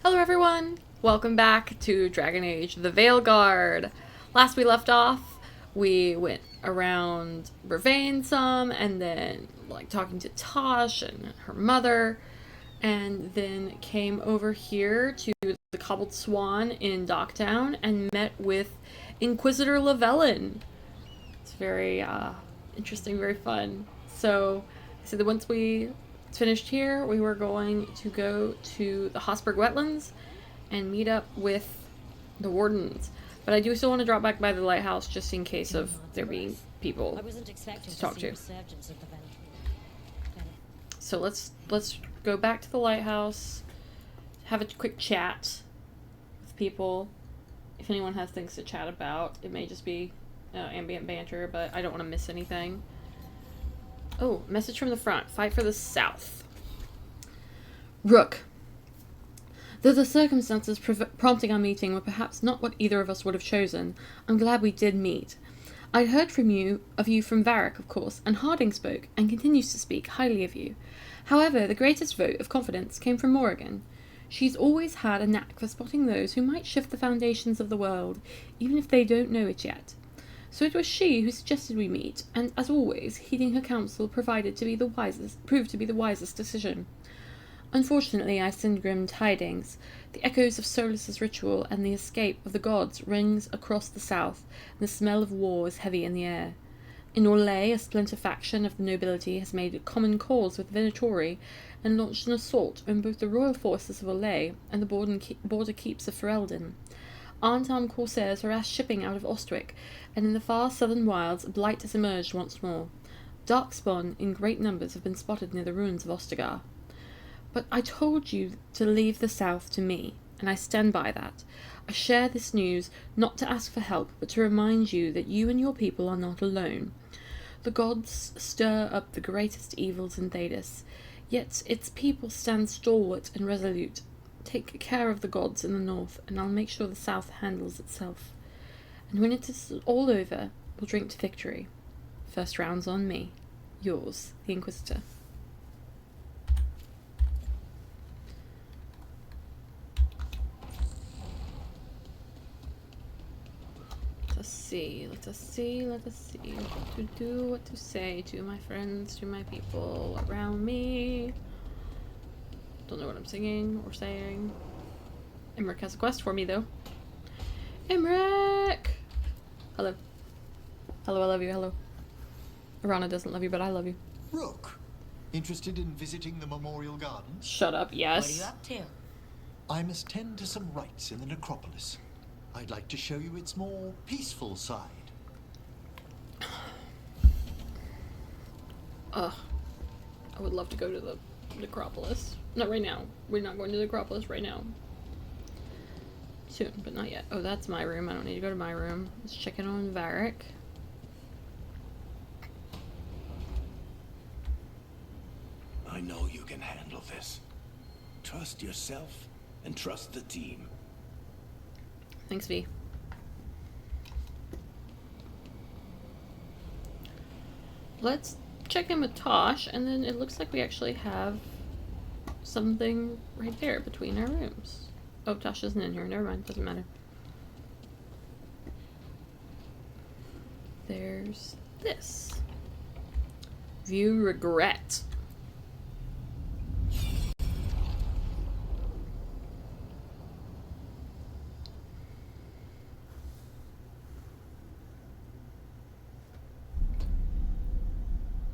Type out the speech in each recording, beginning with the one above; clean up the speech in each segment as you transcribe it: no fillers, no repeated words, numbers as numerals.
Hello everyone! Welcome back to Dragon Age the Veilguard. Last we left off, we went around Brevane some, and then talking to Tosh and her mother, and then came over here to the Cobbled Swan in Docktown and met with Inquisitor Llewellyn. It's very interesting, very fun. So that once we finished here, we were going to go to the Hossberg Wetlands and meet up with the wardens. But I do still want to drop back by the lighthouse just in case of there being people to talk to. So let's go back to the lighthouse, have a quick chat with people. If anyone has things to chat about, it may just be ambient banter, but I don't want to miss anything. Oh, message from the front. Fight for the South. Rook. Though the circumstances prompting our meeting were perhaps not what either of us would have chosen, I'm glad we did meet. I'd heard of you from Varric, of course, and Harding spoke, and continues to speak, highly of you. However, the greatest vote of confidence came from Morrigan. She's always had a knack for spotting those who might shift the foundations of the world, even if they don't know it yet. So it was she who suggested we meet, and as always, heeding her counsel proved to be the wisest decision. Unfortunately, I send grim tidings. The echoes of Solus's ritual and the escape of the gods rings across the south, and the smell of war is heavy in the air. In Orlais, a splinter faction of the nobility has made common cause with Venatori and launched an assault on both the royal forces of Orlais and the border keeps of Ferelden. Armed corsairs harass shipping out of Ostwick, and in the far southern wilds, blight has emerged once more. Darkspawn in great numbers have been spotted near the ruins of Ostagar. But I told you to leave the south to me, and I stand by that. I share this news not to ask for help, but to remind you that you and your people are not alone. The gods stir up the greatest evils in Thedas, yet its people stand stalwart and resolute. Take care of the gods in the north, and I'll make sure the south handles itself. And when it is all over, we'll drink to victory. First round's on me. Yours, the Inquisitor. Let us see what to do, what to say to my friends, to my people around me. Don't know what I'm singing or saying. Emmerich has a quest for me, though. Emmerich! Hello. Hello, I love you, hello. Arana doesn't love you, but I love you. Rook, interested in visiting the Memorial Gardens? Shut up, yes. What are you up to? I must tend to some rites in the necropolis. I'd like to show you its more peaceful side. I would love to go to the necropolis. Not right now. We're not going to the necropolis right now. Soon, but not yet. Oh, that's my room. I don't need to go to my room. Let's check in on Varric. I know you can handle this. Trust yourself and trust the team. Thanks, V. Let's check in with Tosh, and then it looks like we actually have something right there between our rooms. Oh, Tosh isn't in here. Never mind. Doesn't matter. There's this. View regret.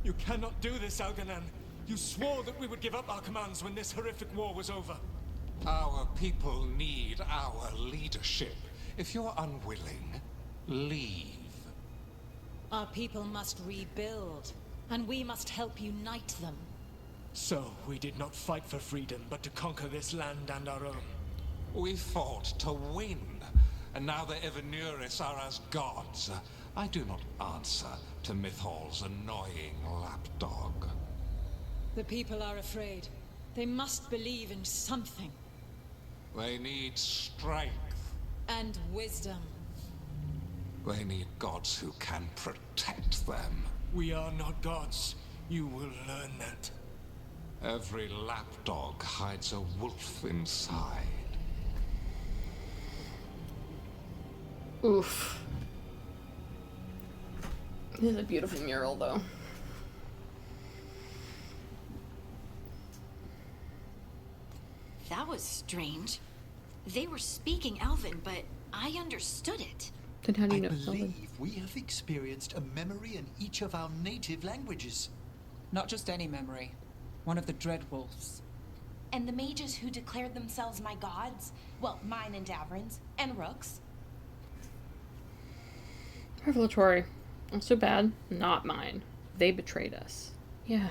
You cannot do this, Algernon. You swore that we would give up our commands when this horrific war was over. Our people need our leadership. If you're unwilling, leave. Our people must rebuild, and we must help unite them. So, we did not fight for freedom, but to conquer this land and our own. We fought to win, and now the Evenuris are as gods. I do not answer to Mythal's annoying lapdog. The people are afraid. They must believe in something. They need strength. And wisdom. They need gods who can protect them. We are not gods. You will learn that. Every lapdog hides a wolf inside. Oof. This is a beautiful mural, though. That was strange. They were speaking Elven, but I understood it. Then how do I you know? believe we have experienced a memory in each of our native languages. Not just any memory. One of the Dreadwolves. And the mages who declared themselves my gods? Well, mine and Davrin's, and Rook's. Revelatory. Also bad. Not mine. They betrayed us. Yeah.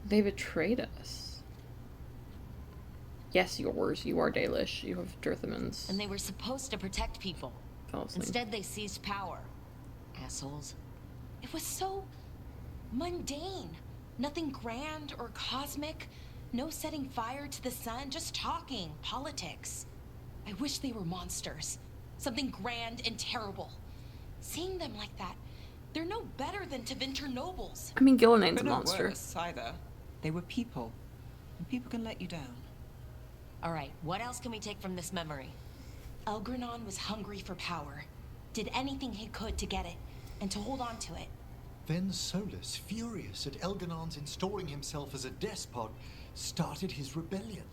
They betrayed us. Yes, yours. You are Dalish. You have Dirthamans. And they were supposed to protect people. Instead, they seized power. Assholes. It was so mundane. Nothing grand or cosmic. No setting fire to the sun, just talking, politics. I wish they were monsters. Something grand and terrible. Seeing them like that, they're no better than Tevinter nobles. I mean, Gillanane's a But not monster. worse, either. They were people. And people can let you down. Alright, what else can we take from this memory? Elgranon was hungry for power. Did anything he could to get it, and to hold on to it. Then Solus, furious at Elganon's installing himself as a despot, started his rebellion.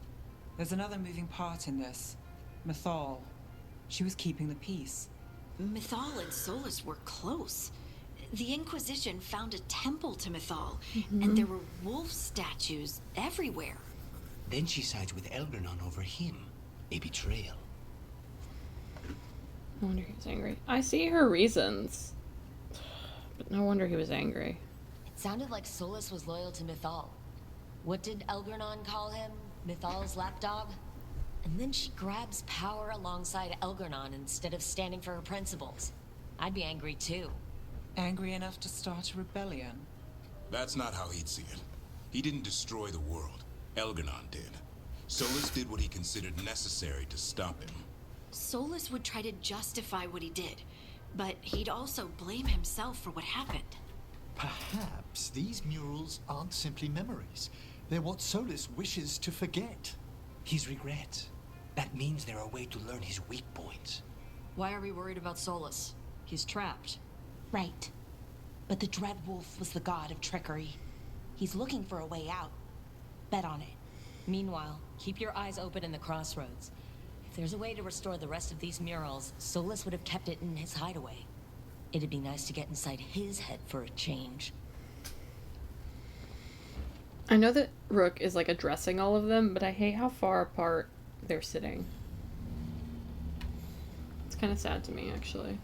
There's another moving part in this. Mythal. She was keeping the peace. Mythal and Solus were close. The Inquisition found a temple to Mythal, and there were wolf statues everywhere. Then she sides with Elgranon over him. A betrayal. No wonder he was angry. I see her reasons. But no wonder he was angry. It sounded like Solus was loyal to Mythal. What did Elgranon call him? Mythal's lapdog? And then she grabs power alongside Elgranon instead of standing for her principles. I'd be angry too. Angry enough to start a rebellion? That's not how he'd see it. He didn't destroy the world. Elgranon did. Solus did what he considered necessary to stop him. Solus would try to justify what he did, but he'd also blame himself for what happened. Perhaps these murals aren't simply memories. They're what Solus wishes to forget. His regrets. That means they're a way to learn his weak points. Why are we worried about Solus? He's trapped. Right. But the Dreadwolf was the god of trickery. He's looking for a way out. Bet on it. Meanwhile, keep your eyes open in the crossroads. If there's a way to restore the rest of these murals, Solus would have kept it in his hideaway. It'd be nice to get inside his head for a change. I know that Rook is like addressing all of them, but I hate how far apart they're sitting. It's kind of sad to me, actually.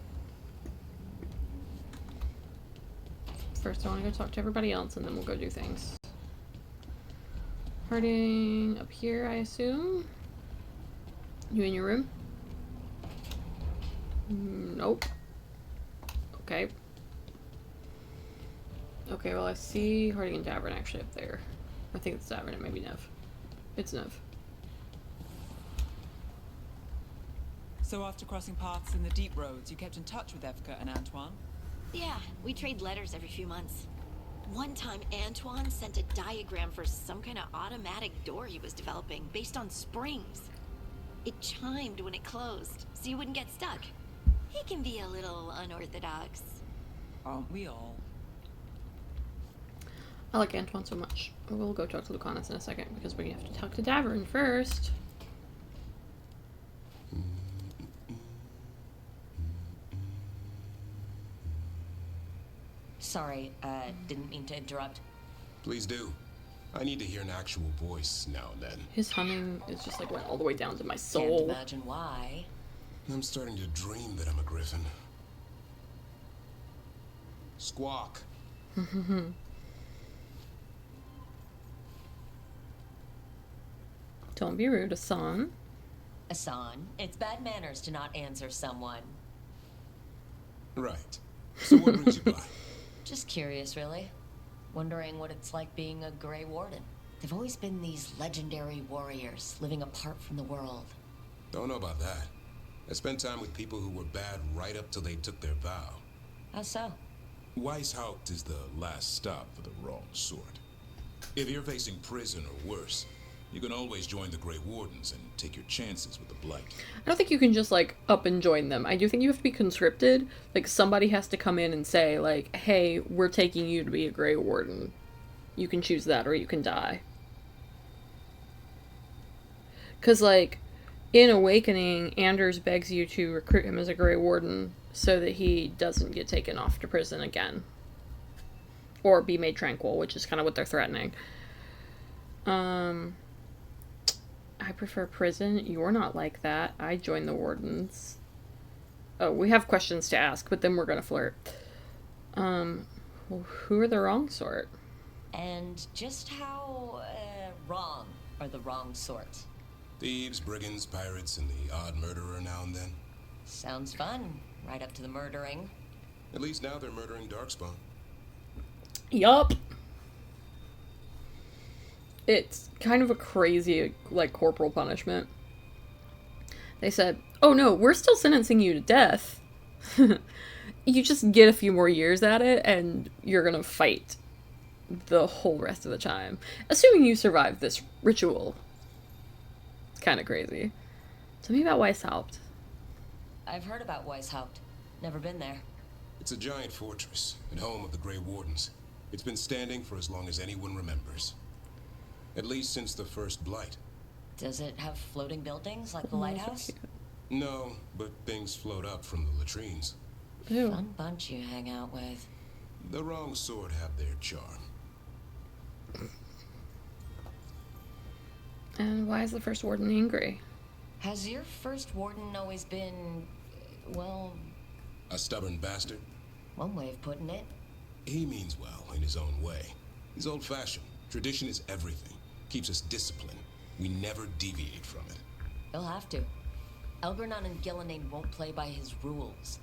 First, I want to go talk to everybody else, and then we'll go do things. Harding up here, I assume. You in your room? Nope. Okay. Okay, well I see Harding and Davern actually up there. I think it's Davern, it may be Nev. It's Nev. So after crossing paths in the deep roads, you kept in touch with Evka and Antoine? Yeah, we trade letters every few months. One time, Antoine sent a diagram for some kind of automatic door he was developing based on springs. It chimed when it closed, so you wouldn't get stuck. He can be a little unorthodox. Aren't we all? I like Antoine so much. We'll go talk to Lucanus in a second, because we have to talk to Davern first. Sorry, didn't mean to interrupt. Please do. I need to hear an actual voice now and then. His humming is just like went all the way down to my Can't soul. imagine why. I'm starting to dream that I'm a griffin. Squawk. Don't be rude, Asan. Asan, it's bad manners to not answer someone. Right. So what brings you by? Just curious, really. Wondering what it's like being a Grey Warden. They've always been these legendary warriors living apart from the world. Don't know about that. I spent time with people who were bad right up till they took their vow. How so? Weishaupt is the last stop for the wrong sort. If you're facing prison or worse, You can always join the Grey Wardens and take your chances with the Blight. I don't think you can just, like, up and join them. I do think you have to be conscripted. Like, somebody has to come in and say, like, hey, we're taking you to be a Grey Warden. You can choose that or you can die. Because, like, in Awakening, Anders begs you to recruit him as a Grey Warden so that he doesn't get taken off to prison again. Or be made tranquil, which is kind of what they're threatening. I prefer prison. You're not like that. I join the Wardens. Oh, we have questions to ask, but then we're gonna flirt. Well, who are the wrong sort? And just how, wrong are the wrong sort? Thieves, brigands, pirates, and the odd murderer now and then. Sounds fun. Right up to the murdering. At least now they're murdering Darkspawn. Yup. It's kind of a crazy, like, corporal punishment. They said, oh no, we're still sentencing you to death. You just get a few more years at it, and you're gonna fight the whole rest of the time. Assuming you survive this ritual. It's kind of crazy. Tell me about Weishaupt. I've heard about Weishaupt. Never been there. It's a giant fortress and home of the Grey Wardens. It's been standing for as long as anyone remembers. At least since the first Blight. Does it have floating buildings like the lighthouse? No, but things float up from the latrines. Ew. Fun bunch you hang out with. The wrong sort have their charm. And why is the first warden angry? Has your first warden always been, well... A stubborn bastard? One way of putting it. He means well in his own way. He's old-fashioned. Tradition is everything. Keeps us disciplined. We never deviate from it. He'll have to. Elgernon and Gillenane won't play by his rules.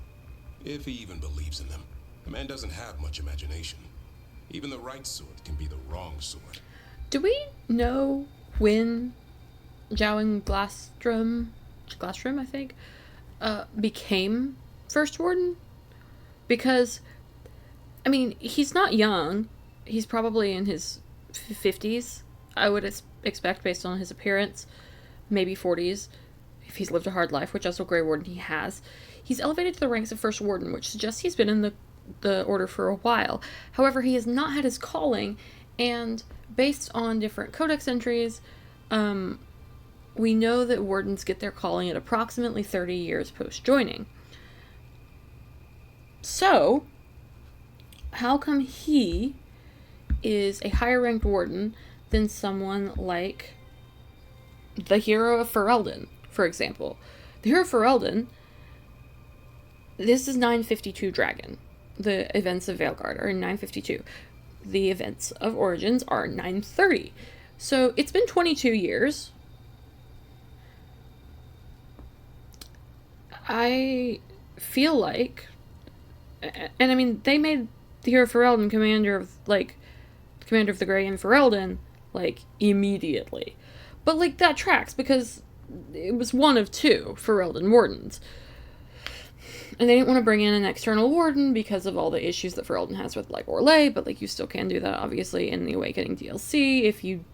If he even believes in them. The man doesn't have much imagination. Even the right sort can be the wrong sort. Do we know when Jowin Glastrom, I think, became First Warden? Because, I mean, he's not young. He's probably in his 50s, I would expect, based on his appearance. Maybe 40s, if he's lived a hard life, which as a Grey Warden he has. He's elevated to the ranks of First Warden, which suggests he's been in the Order for a while. However, he has not had his calling, and based on different codex entries, we know that Wardens get their calling at approximately 30 years post-joining. So, how come he is a higher ranked Warden than someone like the hero of Ferelden, for example? The hero of Ferelden, this is 952 Dragon. The events of Veilguard are in 952. The events of Origins are 930. So it's been 22 years. I feel like, and I mean, they made the hero of Ferelden commander of the Grey in Ferelden, like, immediately. But, like, that tracks, because it was one of two Ferelden Wardens. And they didn't want to bring in an external warden because of all the issues that Ferelden has with, like, Orlais, but, like, you still can do that, obviously, in the Awakening DLC if you,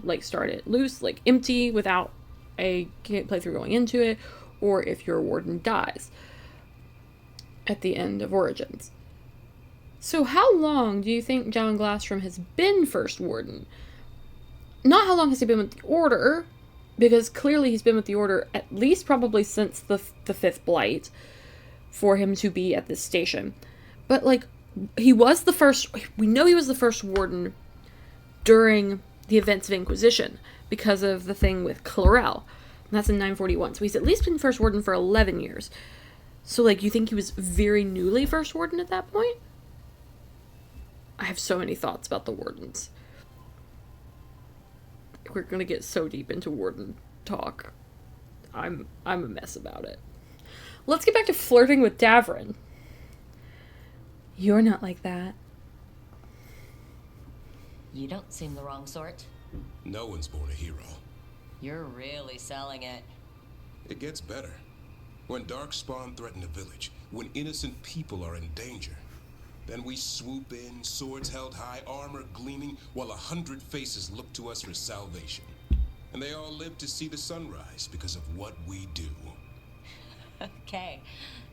like, start it loose, like, empty, without a playthrough going into it, or if your warden dies at the end of Origins. So how long do you think Jowin Glastrom has been First Warden? Not how long has he been with the Order, because clearly he's been with the Order at least probably since the Fifth Blight for him to be at this station. But, like, he was the first... We know he was the first Warden during the events of Inquisition because of the thing with Chlorel. And that's in 941. So he's at least been First Warden for 11 years. So, like, you think he was very newly First Warden at that point? I have so many thoughts about the Wardens. We're gonna get so deep into Warden talk. I'm a mess about it. Let's get back to flirting with Davrin. You're not like that. You don't seem the wrong sort. No one's born a hero. You're really selling it. It gets better. When Darkspawn threaten a village, when innocent people are in danger, then we swoop in, swords held high, armor gleaming, while 100 faces look to us for salvation. And they all live to see the sunrise because of what we do. Okay,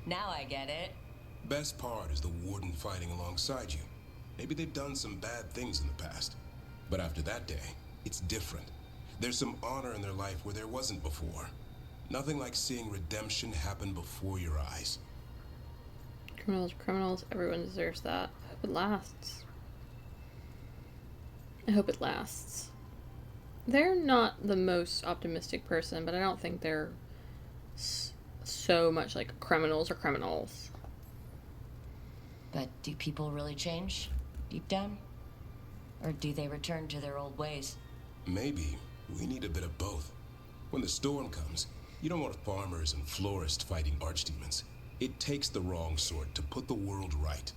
now I get it. Best part is the warden fighting alongside you. Maybe they've done some bad things in the past. But after that day, it's different. There's some honor in their life where there wasn't before. Nothing like seeing redemption happen before your eyes. Criminals are criminals. Everyone deserves that. I hope it lasts. I hope it lasts. They're not the most optimistic person, but I don't think they're so much like criminals are criminals. But do people really change, deep down? Or do they return to their old ways? Maybe we need a bit of both. When the storm comes, you don't want farmers and florists fighting archdemons. It takes the wrong sort to put the world right.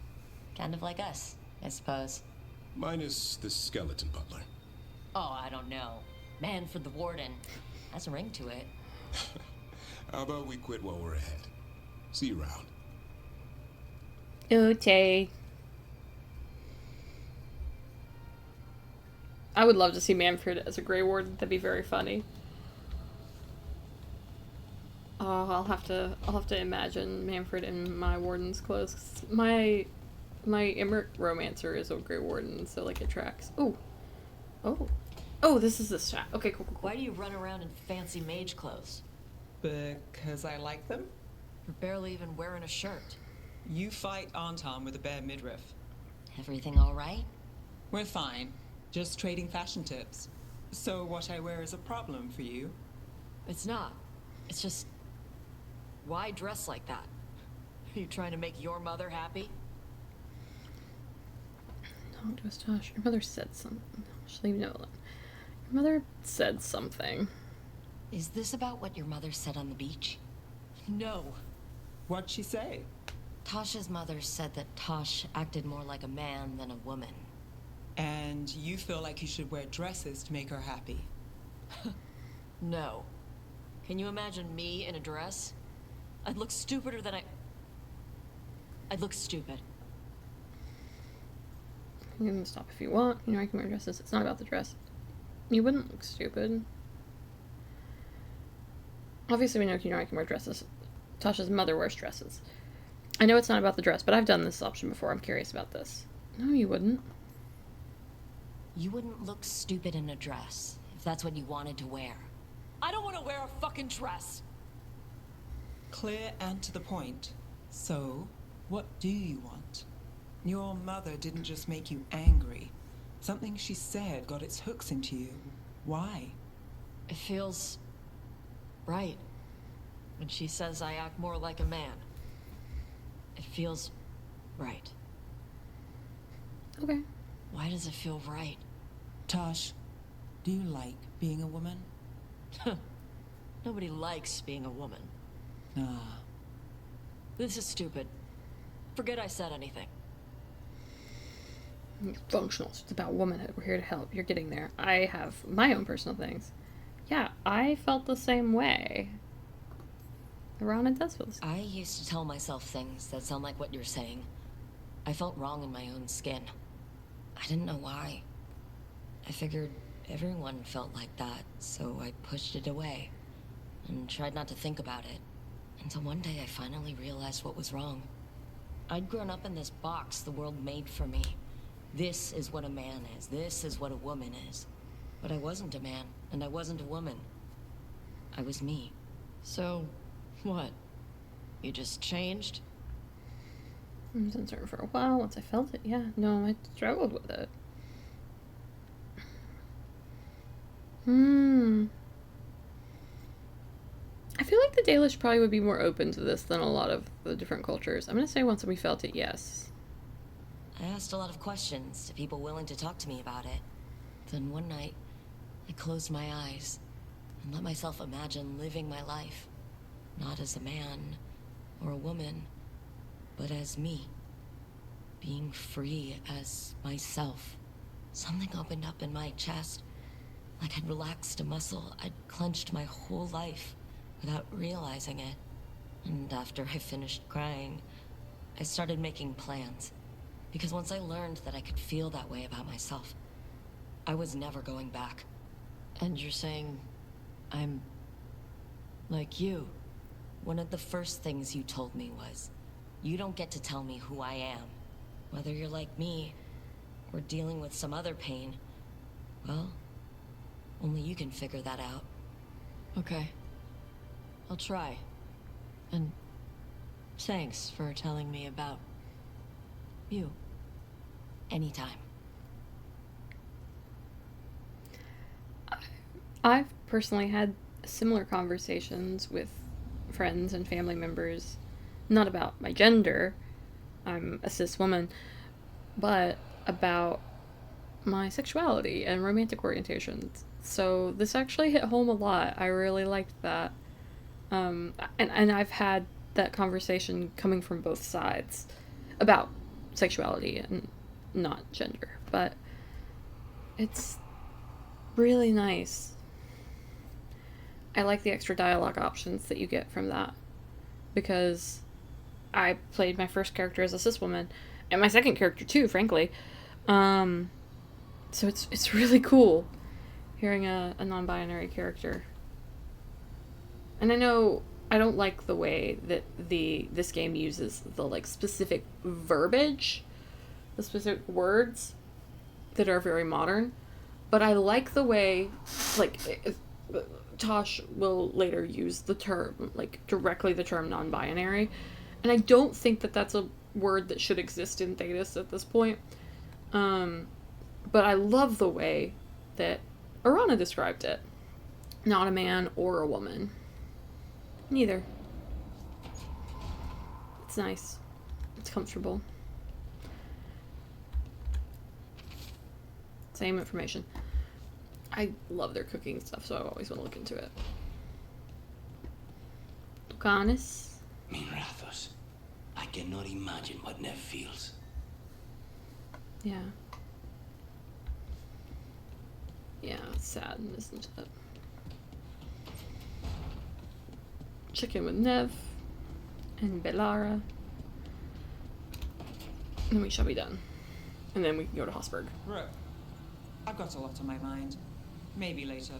Kind of like us, I suppose. Minus the skeleton butler. Oh, I don't know. Manfred the Warden. Has a ring to it. How about we quit while we're ahead? See you around. Okay. I would love to see Manfred as a Grey Warden. That'd be very funny. Oh, I'll have to imagine Manfred in my warden's clothes. 'Cause my Emmerich romancer is a Grey Warden, so like it tracks. Oh, this is the shot. Okay, cool. Why do you run around in fancy mage clothes? Because I like them. You're barely even wearing a shirt. You fight Anton with a bare midriff. Everything all right? We're fine. Just trading fashion tips. So what I wear is a problem for you? It's not. It's just... why dress like that? Are you trying to make your mother happy? No, just Tosh. Your mother said something. Just leave it alone. Your mother said something. Is this about what your mother said on the beach? No. What'd she say? Tasha's mother said that Tosh acted more like a man than a woman. And you feel like you should wear dresses to make her happy? No. Can you imagine me in a dress? I'd look stupider than I'd look stupid. You can stop if you want. You know, I can wear dresses. It's not about the dress. You wouldn't look stupid. Obviously, we know I can wear dresses. Tasha's mother wears dresses. I know it's not about the dress, but I've done this option before. I'm curious about this. No, you wouldn't. You wouldn't look stupid in a dress, if that's what you wanted to wear. I don't want to wear a fucking dress! Clear and to the point. So, what do you want? Your mother didn't just make you angry. Something she said got its hooks into you. Why? It feels... right. When she says I act more like a man. It feels... right. Okay. Why does it feel right? Tosh, do you like being a woman? Nobody likes being a woman. Ah. This is stupid. Forget I said anything. You're functional. It's about womanhood. We're here to help. You're getting there. I have my own personal things. Yeah, I felt the same way. Around it does feel the same. I used to tell myself things that sound like what you're saying. I felt wrong in my own skin. I didn't know why. I figured everyone felt like that, so I pushed it away and tried not to think about it. Until one day I finally realized what was wrong. I'd grown up in this box the world made for me. This is what a man is. This is what a woman is. But I wasn't a man, and I wasn't a woman. I was me. So, what? You just changed? I was uncertain for a while. Once I felt it, yeah. No, I struggled with it. I feel like the Dalish probably would be more open to this than a lot of the different cultures. I'm gonna say once we felt it, yes. I asked a lot of questions to people willing to talk to me about it. Then one night, I closed my eyes and let myself imagine living my life. Not as a man or a woman, but as me. Being free as myself. Something opened up in my chest. Like I'd relaxed a muscle. I'd clenched my whole life without realizing it. And after I finished crying, I started making plans. Because once I learned that I could feel that way about myself, I was never going back. And you're saying I'm like you. One of the first things you told me was, you don't get to tell me who I am. Whether you're like me, or dealing with some other pain, well, only you can figure that out. Okay. I'll try. And thanks for telling me about you. Anytime. I've personally had similar conversations with friends and family members, not about my gender, I'm a cis woman, but about my sexuality and romantic orientations. So this actually hit home a lot. I really liked that. And I've had that conversation coming from both sides about sexuality and not gender, but it's really nice. I like the extra dialogue options that you get from that, because I played my first character as a cis woman, and my second character too, frankly. So it's really cool hearing a non-binary character. And I know I don't like the way that this game uses the like specific verbiage, the specific words that are very modern, but I like the way, like, Tosh will later use the term, like, directly the term non-binary, and I don't think that that's a word that should exist in Thetis at this point, but I love the way that Arana described it. Not a man or a woman. Neither. It's nice. It's comfortable. Same information. I love their cooking stuff, so I always want to look into it. Lucanus. Minrathos. I cannot imagine what Nev feels. Yeah. Yeah, it's sad, isn't it? Check in with Nev and Belara. And then we shall be done. And then we can go to Hossberg. Right. I've got a lot on my mind. Maybe later.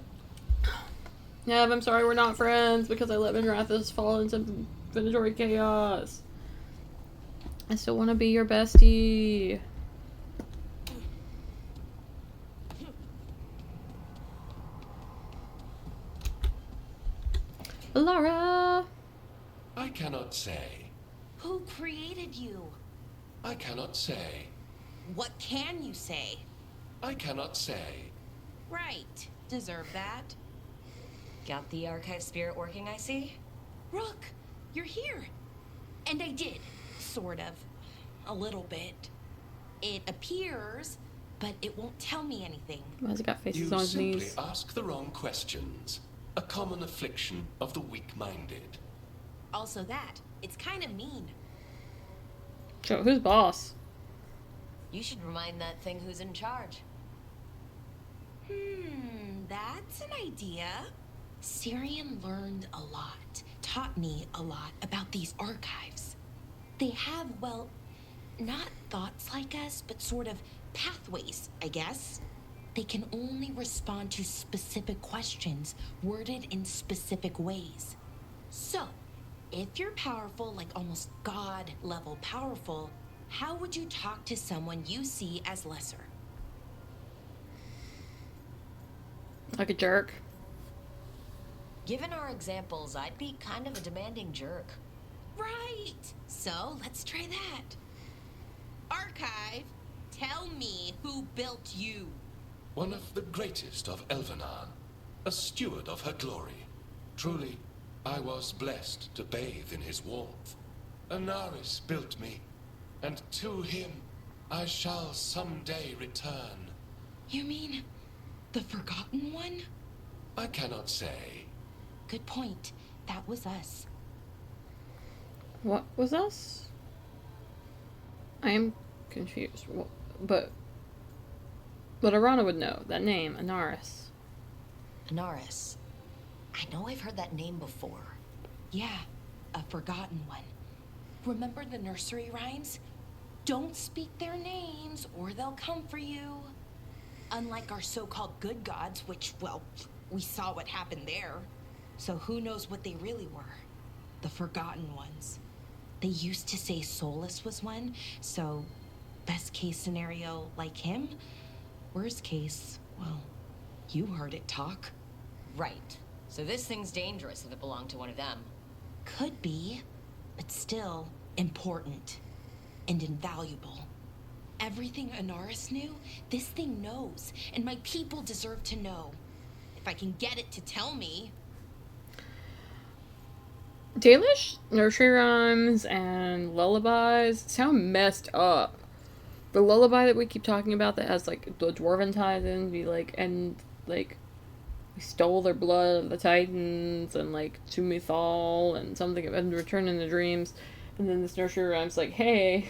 Nev, I'm sorry we're not friends because I let Minrathos fall into Venatori chaos. I still want to be your bestie. Lara! I cannot say. Who created you? I cannot say. What can you say? I cannot say. Right. Deserve that. Got the archive spirit working, I see? Rook, you're here. And I did. Sort of. A little bit. It appears, but it won't tell me anything. Why has it got faces You on his simply knees? ask the wrong questions. A common affliction of the weak-minded. Also that. It's kind of mean. So, who's boss? You should remind that thing who's in charge. That's an idea. Syrian learned a lot, taught me a lot about these archives. They have, well, not thoughts like us, but sort of pathways, I guess. They can only respond to specific questions worded in specific ways. So, if you're powerful, like almost God-level powerful, how would you talk to someone you see as lesser? Like a jerk. Given our examples, I'd be kind of a demanding jerk. Right! So, let's try that. Archive, tell me who built you. One of the greatest of Elvenar. A steward of her glory. Truly, I was blessed to bathe in his warmth. Anaris built me, and to him I shall someday return. You mean the Forgotten One? I cannot say. Good point. That was us. What was us? I am confused. But Arana would know. That name, Anaris. Anaris. I know I've heard that name before. Yeah, a Forgotten One. Remember the nursery rhymes? Don't speak their names or they'll come for you. Unlike our so-called good gods, which, well, We saw what happened there. So who knows what they really were? The Forgotten Ones. They used to say Solus was one, so best case scenario, like him. Worst case, well, you heard it talk. Right. So this thing's dangerous if it belonged to one of them. Could be, but still important and invaluable. Everything Anaris knew, this thing knows, and my people deserve to know. If I can get it to tell me. Dalish nursery rhymes and lullabies sound messed up. The lullaby that we keep talking about that has like the dwarven ties in, be like, and like we stole their blood of the Titans, and like to Mythal and something, and return in the dreams, and then this nursery rhyme's like, hey,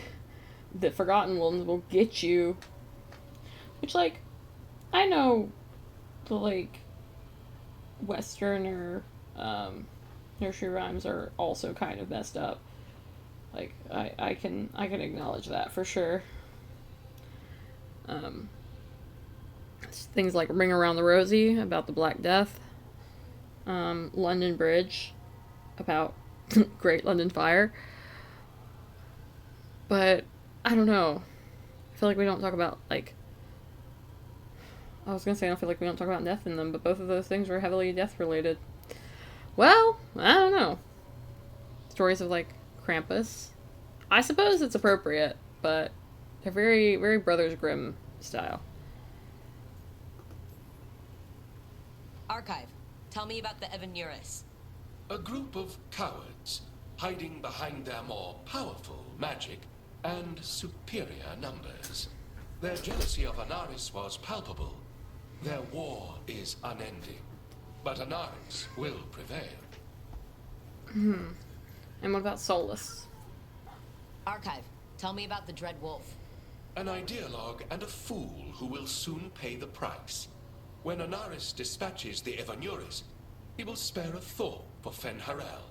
the Forgotten Ones will get you. Which, like, I know the like Westerner nursery rhymes are also kind of messed up. Like, I can acknowledge that for sure. Things like Ring Around the Rosie about the Black Death, London Bridge about Great London Fire. But I don't know. I feel like we don't talk about, like, I was gonna say I feel like we don't talk about death in them, but both of those things were heavily death related. Well, I don't know. Stories of, like, Krampus. I suppose it's appropriate, but they're very, very Brothers Grimm style. Archive, tell me about the Evanuris. A group of cowards hiding behind their more powerful magic and superior numbers. Their jealousy of Anaris was palpable. Their war is unending. But Anaris will prevail. And what about Solus? Archive, tell me about the Dread Wolf. An ideologue and a fool who will soon pay the price. When Anaris dispatches the Evanuris, he will spare a thought for Fen'Harel.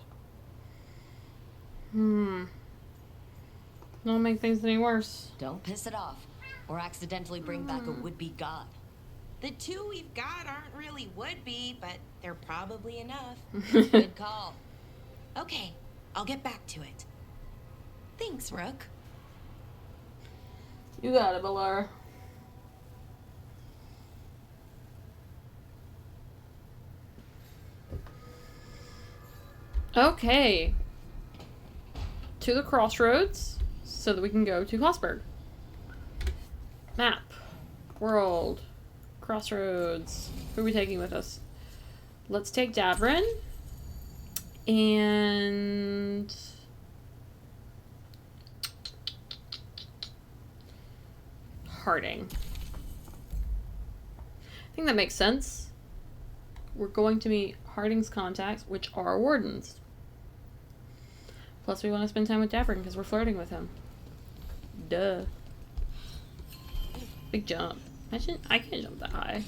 Don't make things any worse. Don't piss it off, or accidentally bring back a would-be god. The two we've got aren't really would-be, but they're probably enough. Good call. Okay, I'll get back to it. Thanks, Rook. You got it, Balara. Okay. To the crossroads, so that we can go to Hossberg. Map. World. Crossroads. Who are we taking with us? Let's take Davrin. And... Harding. I think that makes sense. We're going to meet Harding's contacts, which are wardens. Plus, we want to spend time with Davrin because we're flirting with him. Duh. Big jump. Imagine I can't jump that high.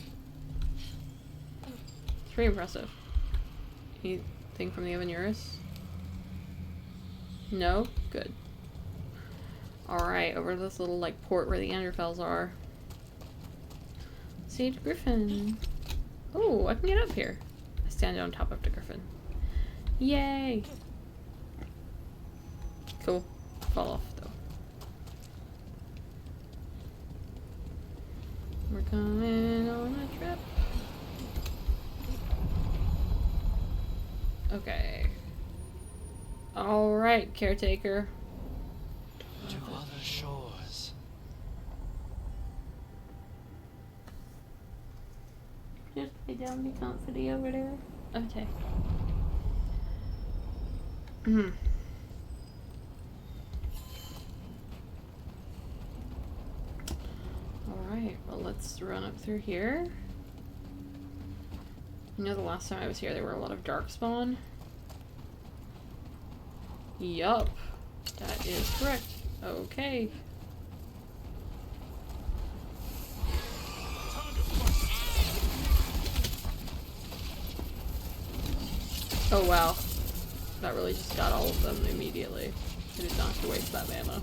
It's pretty impressive. Anything from the Evanuris? No? Good. Alright, over to this little, like, port where the Anderfells are. Sage Griffin. Oh, I can get up here. I stand on top of the Griffin. Yay! Cool. Fall off, though. We're coming on a trip. Okay. Alright, caretaker. To other shores. Just lay down, be comfy over there. Okay. Alright, well, let's run up through here. You know, the last time I was here, there were a lot of darkspawn. Yup. That is correct. Okay. Oh wow. That really just got all of them immediately. I did not have to waste that mana.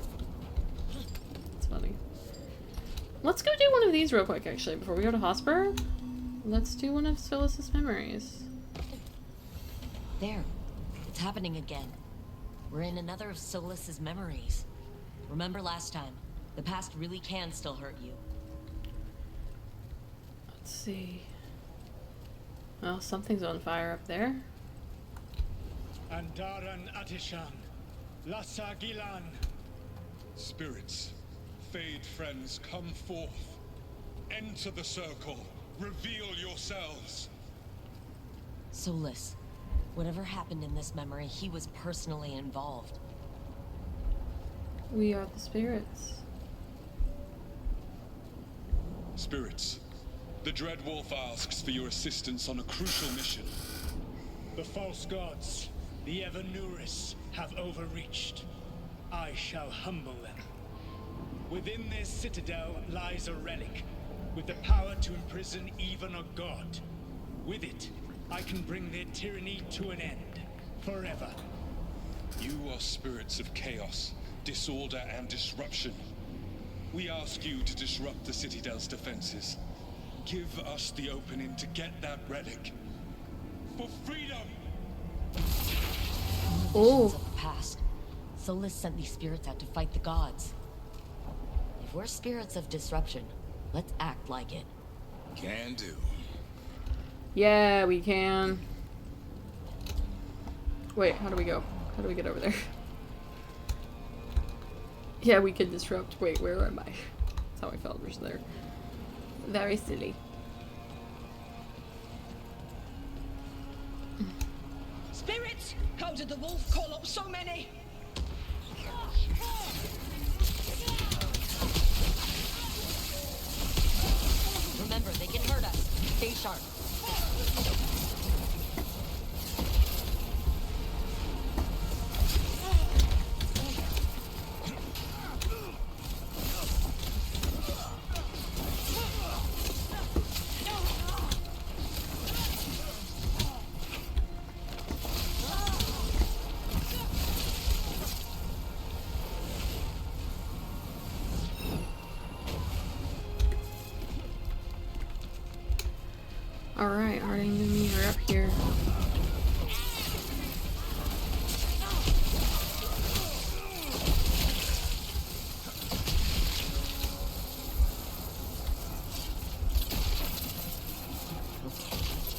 That's funny. Let's go do one of these real quick, actually, before we go to Hossberg. Let's do one of Phyllis's memories. There. It's happening again. We're in another of Solas's memories. Remember last time? The past really can still hurt you. Let's see. Well, something's on fire up there. Andaran Atishan, Lassa Gilan. Spirits, Fade friends, come forth. Enter the circle. Reveal yourselves. Solas, whatever happened in this memory, he was personally involved. We are the spirits. Spirits, the Dread Wolf asks for your assistance on a crucial mission. The false gods, the Evanuris, have overreached. I shall humble them. Within this citadel lies a relic, with the power to imprison even a god. With it, I can bring their tyranny to an end, forever. You are spirits of chaos, disorder, and disruption. We ask you to disrupt the Citadel's defenses. Give us the opening to get that relic. For freedom! Oh. Of the past. Solas sent these spirits out to fight the gods. If we're spirits of disruption, let's act like it. Can do. Yeah, we can. Wait, how do we go? How do we get over there? Yeah, we can disrupt. Wait, where am I? That's how I felt just there. Very silly. Spirits! How did the wolf call up so many? Remember, they can hurt us. Stay sharp. Alright, Harding and me are up here.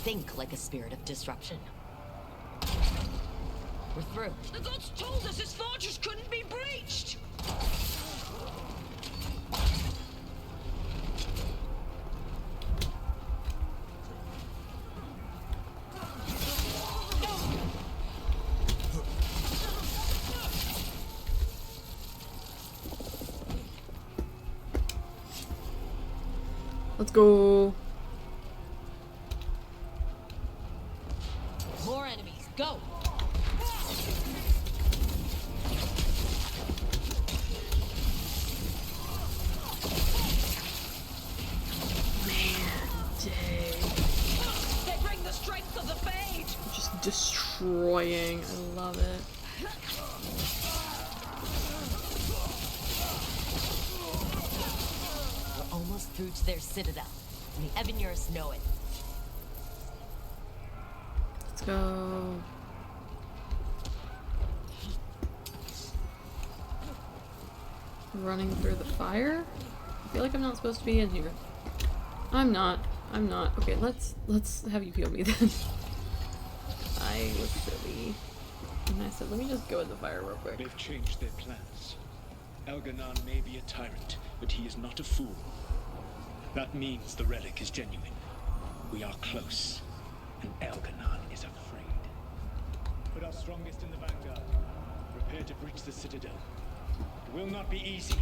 Think like a spirit of disruption. We're through. The gods told us this fortress couldn't be breached! Let's go. More enemies. Go. They bring the strength of the Fade! Just destroying. I love it. We're almost through to their citadel. And the Evanuris know it. Let's go. Running through the fire? I feel like I'm not supposed to be in here. I'm not. I'm not. Okay, let's have you heal me then. I was silly. And I said, let me just go in the fire real quick. They've changed their plans. Elganon may be a tyrant, but he is not a fool. That means the relic is genuine. We are close, and Elganon is afraid. Put our strongest in the vanguard. Prepare to breach the citadel. It will not be easy,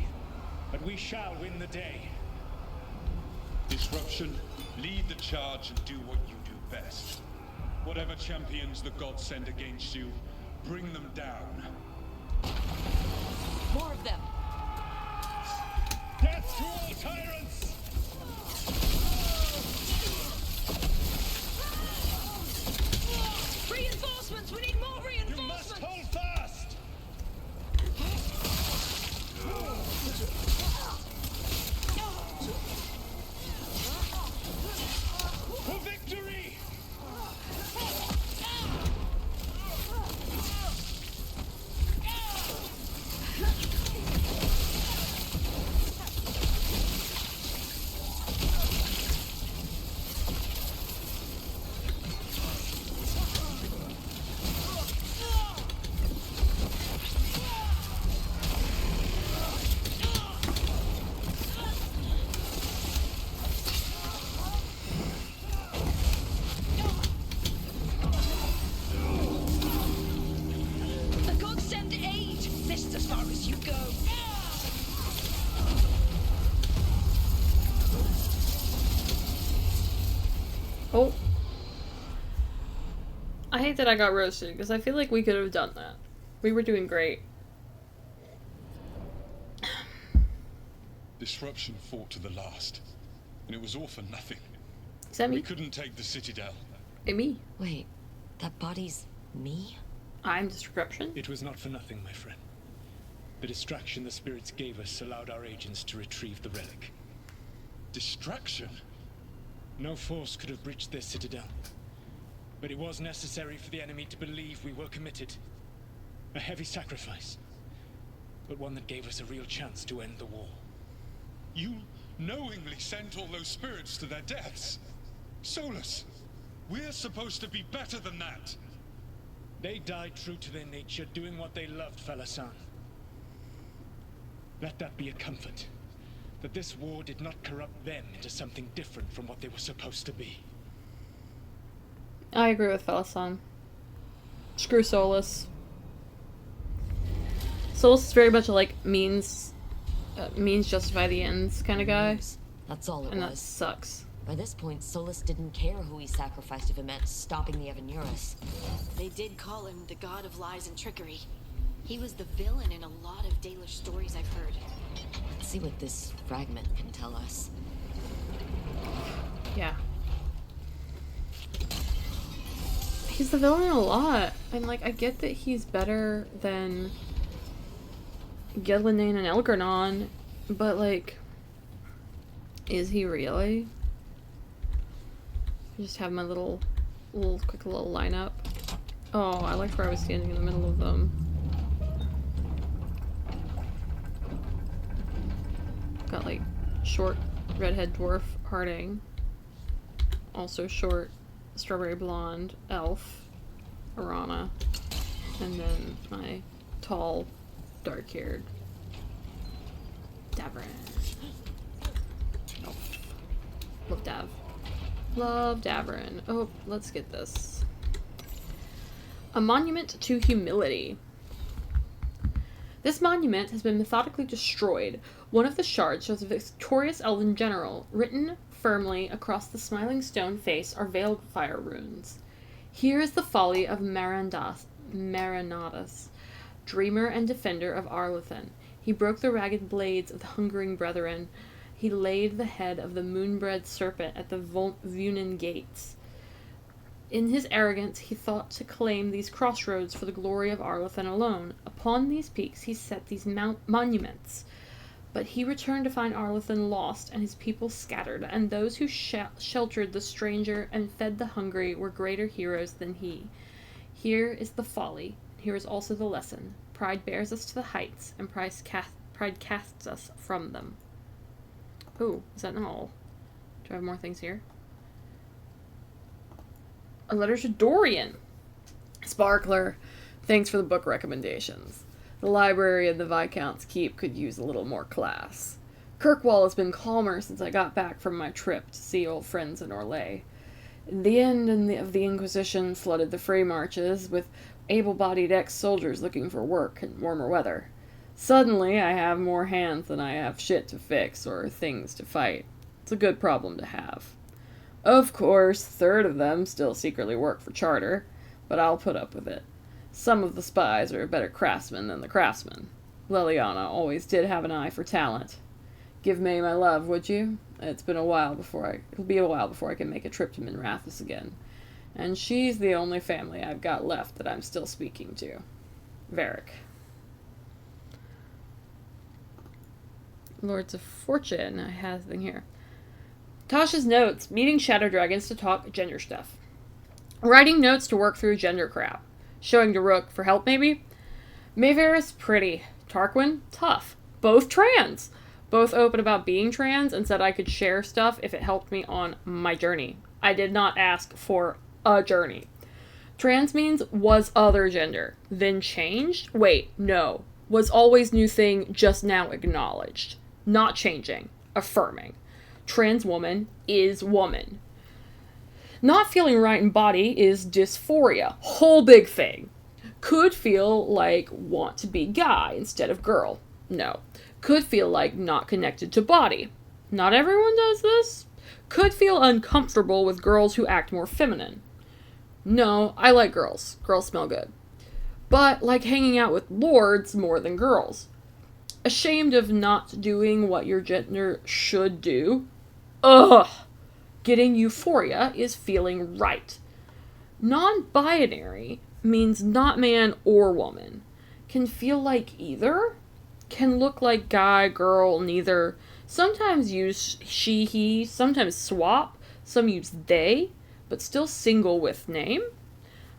but we shall win the day. Disruption, lead the charge and do what you do best. Whatever champions the gods send against you, bring them down. More of them. Death to all tyrants! Reinforcements! We need more reinforcements! You must hold fast! as far as you go. Oh. I hate that I got roasted, because I feel like we could have done that. We were doing great. Disruption fought to the last, and it was all for nothing. Is that me? We couldn't take the Citadel. Hey, me. Wait, that body's me? I'm Disruption? It was not for nothing, my friend. The distraction the spirits gave us allowed our agents to retrieve the relic. Distraction? No force could have breached their Citadel. But it was necessary for the enemy to believe we were committed. A heavy sacrifice, but one that gave us a real chance to end the war. You knowingly sent all those spirits to their deaths? Solus, we're supposed to be better than that. They died true to their nature, doing what they loved, Falasan. Let that be a comfort, that this war did not corrupt them into something different from what they were supposed to be. I agree with Falasan. Screw Solus. Solus is very much like means justify the ends kind of guy. That's all it and was. That sucks. By this point, Solus didn't care who he sacrificed if it meant stopping the Evanurus. They did call him the god of lies and trickery. He was the villain in a lot of Dalish stories I've heard. Let's see what this fragment can tell us. Yeah. He's the villain in a lot. And, like, I get that he's better than Gildanane and Elgarnon, but, like, is he really? I just have my quick little lineup. Oh, I liked where I was standing in the middle of them. Got, like, short redhead dwarf Harding. Also short strawberry blonde elf Arana. And then my tall dark-haired Davrin. Oh. Love Dav. Love Davrin. Oh, let's get this. A monument to humility. This monument has been methodically destroyed. One of the shards shows a victorious elven general. Written firmly across the smiling stone face are Veilguard runes. Here is the folly of Marinadas, dreamer and defender of Arlithan. He broke the ragged blades of the hungering brethren. He laid the head of the moonbred serpent at the Vunin gates. In his arrogance, he thought to claim these crossroads for the glory of Arlithan alone. Upon these peaks he set these monuments. But he returned to find Arlithan lost and his people scattered, and those who sheltered the stranger and fed the hungry were greater heroes than he. Here is the folly. Here is also the lesson. Pride bears us to the heights, and pride casts us from them. Ooh, is that not all? Do I have more things here? A letter to Dorian. Sparkler, thanks for the book recommendations. The library in the Viscount's Keep could use a little more class. Kirkwall has been calmer since I got back from my trip to see old friends in Orlais. The end of the Inquisition flooded the Free Marches with able-bodied ex-soldiers looking for work in warmer weather. Suddenly, I have more hands than I have shit to fix or things to fight. It's a good problem to have. Of course, a third of them still secretly work for Charter, but I'll put up with it. Some of the spies are better craftsmen than the craftsmen. Leliana always did have an eye for talent. Give May my love, would you? It'll be a while before I can make a trip to Minrathous again. And she's the only family I've got left that I'm still speaking to. Varric. Lords of Fortune. I have something here. Tasha's notes. Meeting shadow dragons to talk gender stuff. Writing notes to work through gender crap. Showing to Rook for help, maybe? Mayveris, pretty. Tarquin, tough. Both trans. Both open about being trans and said I could share stuff if it helped me on my journey. I did not ask for a journey. Trans means was other gender. Then changed? Wait, no. Was always new thing, just now acknowledged. Not changing. Affirming. Trans woman is woman. Not feeling right in body is dysphoria. Whole big thing. Could feel like want to be guy instead of girl. No. Could feel like not connected to body. Not everyone does this. Could feel uncomfortable with girls who act more feminine. No, I like girls. Girls smell good. But like hanging out with lords more than girls. Ashamed of not doing what your gender should do. Ugh. Getting euphoria is feeling right. Non-binary means not man or woman. Can feel like either. Can look like guy, girl, neither. Sometimes use she, he, sometimes swap. Some use they, but still single with name.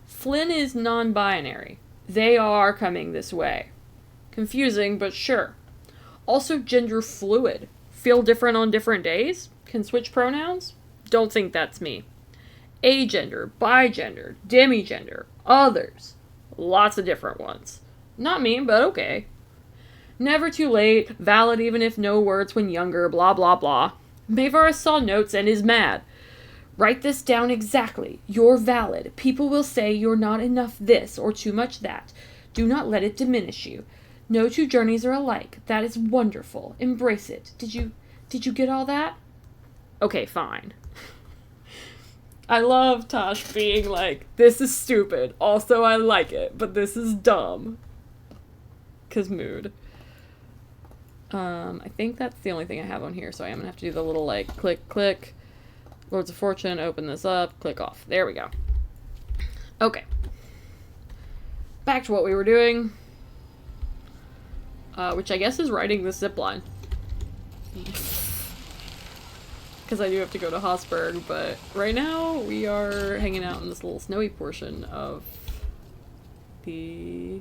Flynn is non-binary. They are coming this way. Confusing, but sure. Also gender fluid. Feel different on different days. Can switch pronouns. Don't think that's me. Agender, bigender, demigender, others. Lots of different ones. Not me, but okay. Never too late, valid even if no words when younger, blah blah blah. Mavar saw notes and is mad. Write this down exactly. You're valid. People will say you're not enough this or too much that. Do not let it diminish you. No two journeys are alike. That is wonderful. Embrace it. Did you get all that? Okay, fine. I love Tosh being like, this is stupid. Also, I like it, but this is dumb. 'Cause mood. I think that's the only thing I have on here, so I am gonna have to do the little, like, click, click. Lords of Fortune, open this up, click off. There we go. Okay. Back to what we were doing. Which I guess is riding the zipline. Because I do have to go to Hossberg, but right now we are hanging out in this little snowy portion of the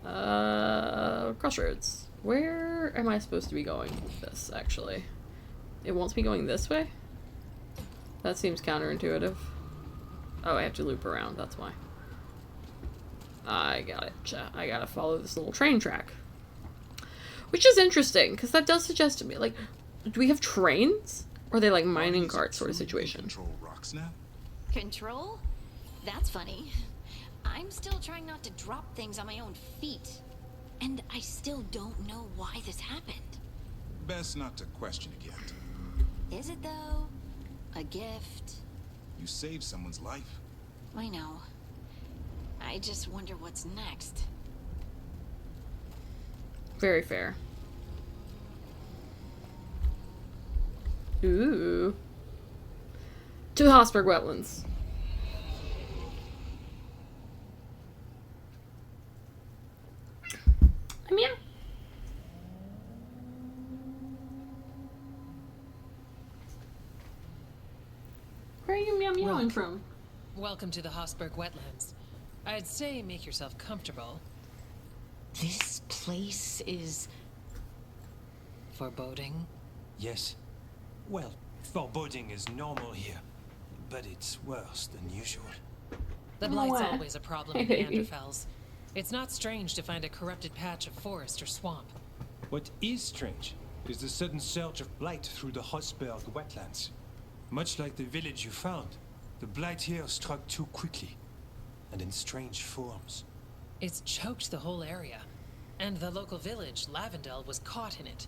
crossroads. Where am I supposed to be going with this, actually? It wants me going this way? That seems counterintuitive. Oh, I have to loop around, that's why. I got it. I gotta follow this little train track. Which is interesting, because that does suggest to me, like, do we have trains? Or are they like mining carts sort of situation? Control rocks now? Control? That's funny. I'm still trying not to drop things on my own feet. And I still don't know why this happened. Best not to question it yet. Is it though? A gift? You saved someone's life. I know. I just wonder what's next. Very fair. Ooh. To the Hossberg Wetlands. Meow. Where are you meow meowing from? Welcome to the Hossberg Wetlands. I'd say make yourself comfortable. This place is... foreboding? Yes. Well, foreboding is normal here, but it's worse than usual. The Blight's always a problem in Neanderthals. It's not strange to find a corrupted patch of forest or swamp. What is strange is the sudden surge of blight through the Hossberg Wetlands. Much like the village you found, the blight here struck too quickly, and in strange forms. It's choked the whole area, and the local village, Lavendel, was caught in it.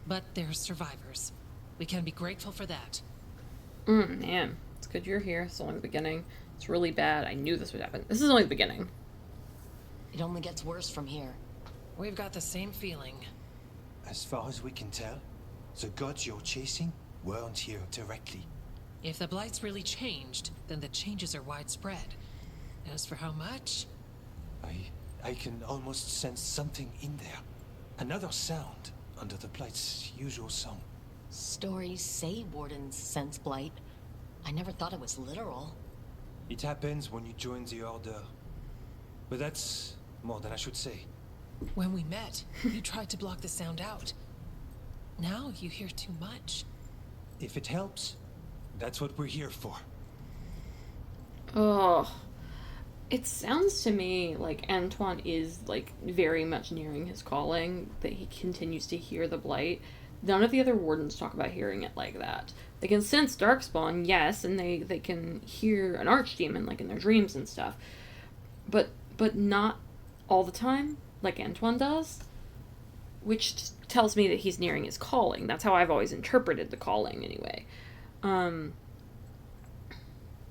But there's survivors. We can be grateful for that. Man. It's good you're here. It's only the beginning. It's really bad. I knew this would happen. This is only the beginning. It only gets worse from here. We've got the same feeling. As far as we can tell, the gods you're chasing weren't here directly. If the Blight's really changed, then the changes are widespread. As for how much? I can almost sense something in there. Another sound under the Blight's usual song. Stories say wardens sense blight. I never thought it was literal. It happens when you join the Order. But that's more than I should say. When we met, you tried to block the sound out. Now you hear too much. If it helps, that's what we're here for. Oh. It sounds to me like Antoine is, like, very much nearing his calling, that he continues to hear the blight. None of the other wardens talk about hearing it like that. They can sense darkspawn, yes, and they can hear an archdemon, like, in their dreams and stuff. But but not all the time, like Antoine does, which tells me that he's nearing his calling. That's how I've always interpreted the calling, anyway.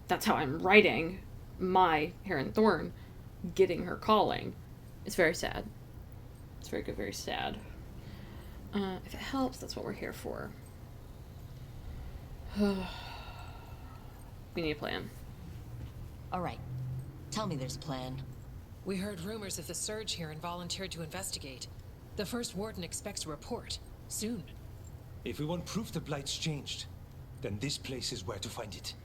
That's how I'm writing my Heron Thorn, getting her calling. It's very sad. It's very good, very sad. If it helps, that's what we're here for. We need a plan. All right. Tell me there's a plan. We heard rumors of the surge here and volunteered to investigate. The first warden expects a report. Soon. If we want proof the Blight's changed, then this place is where to find it.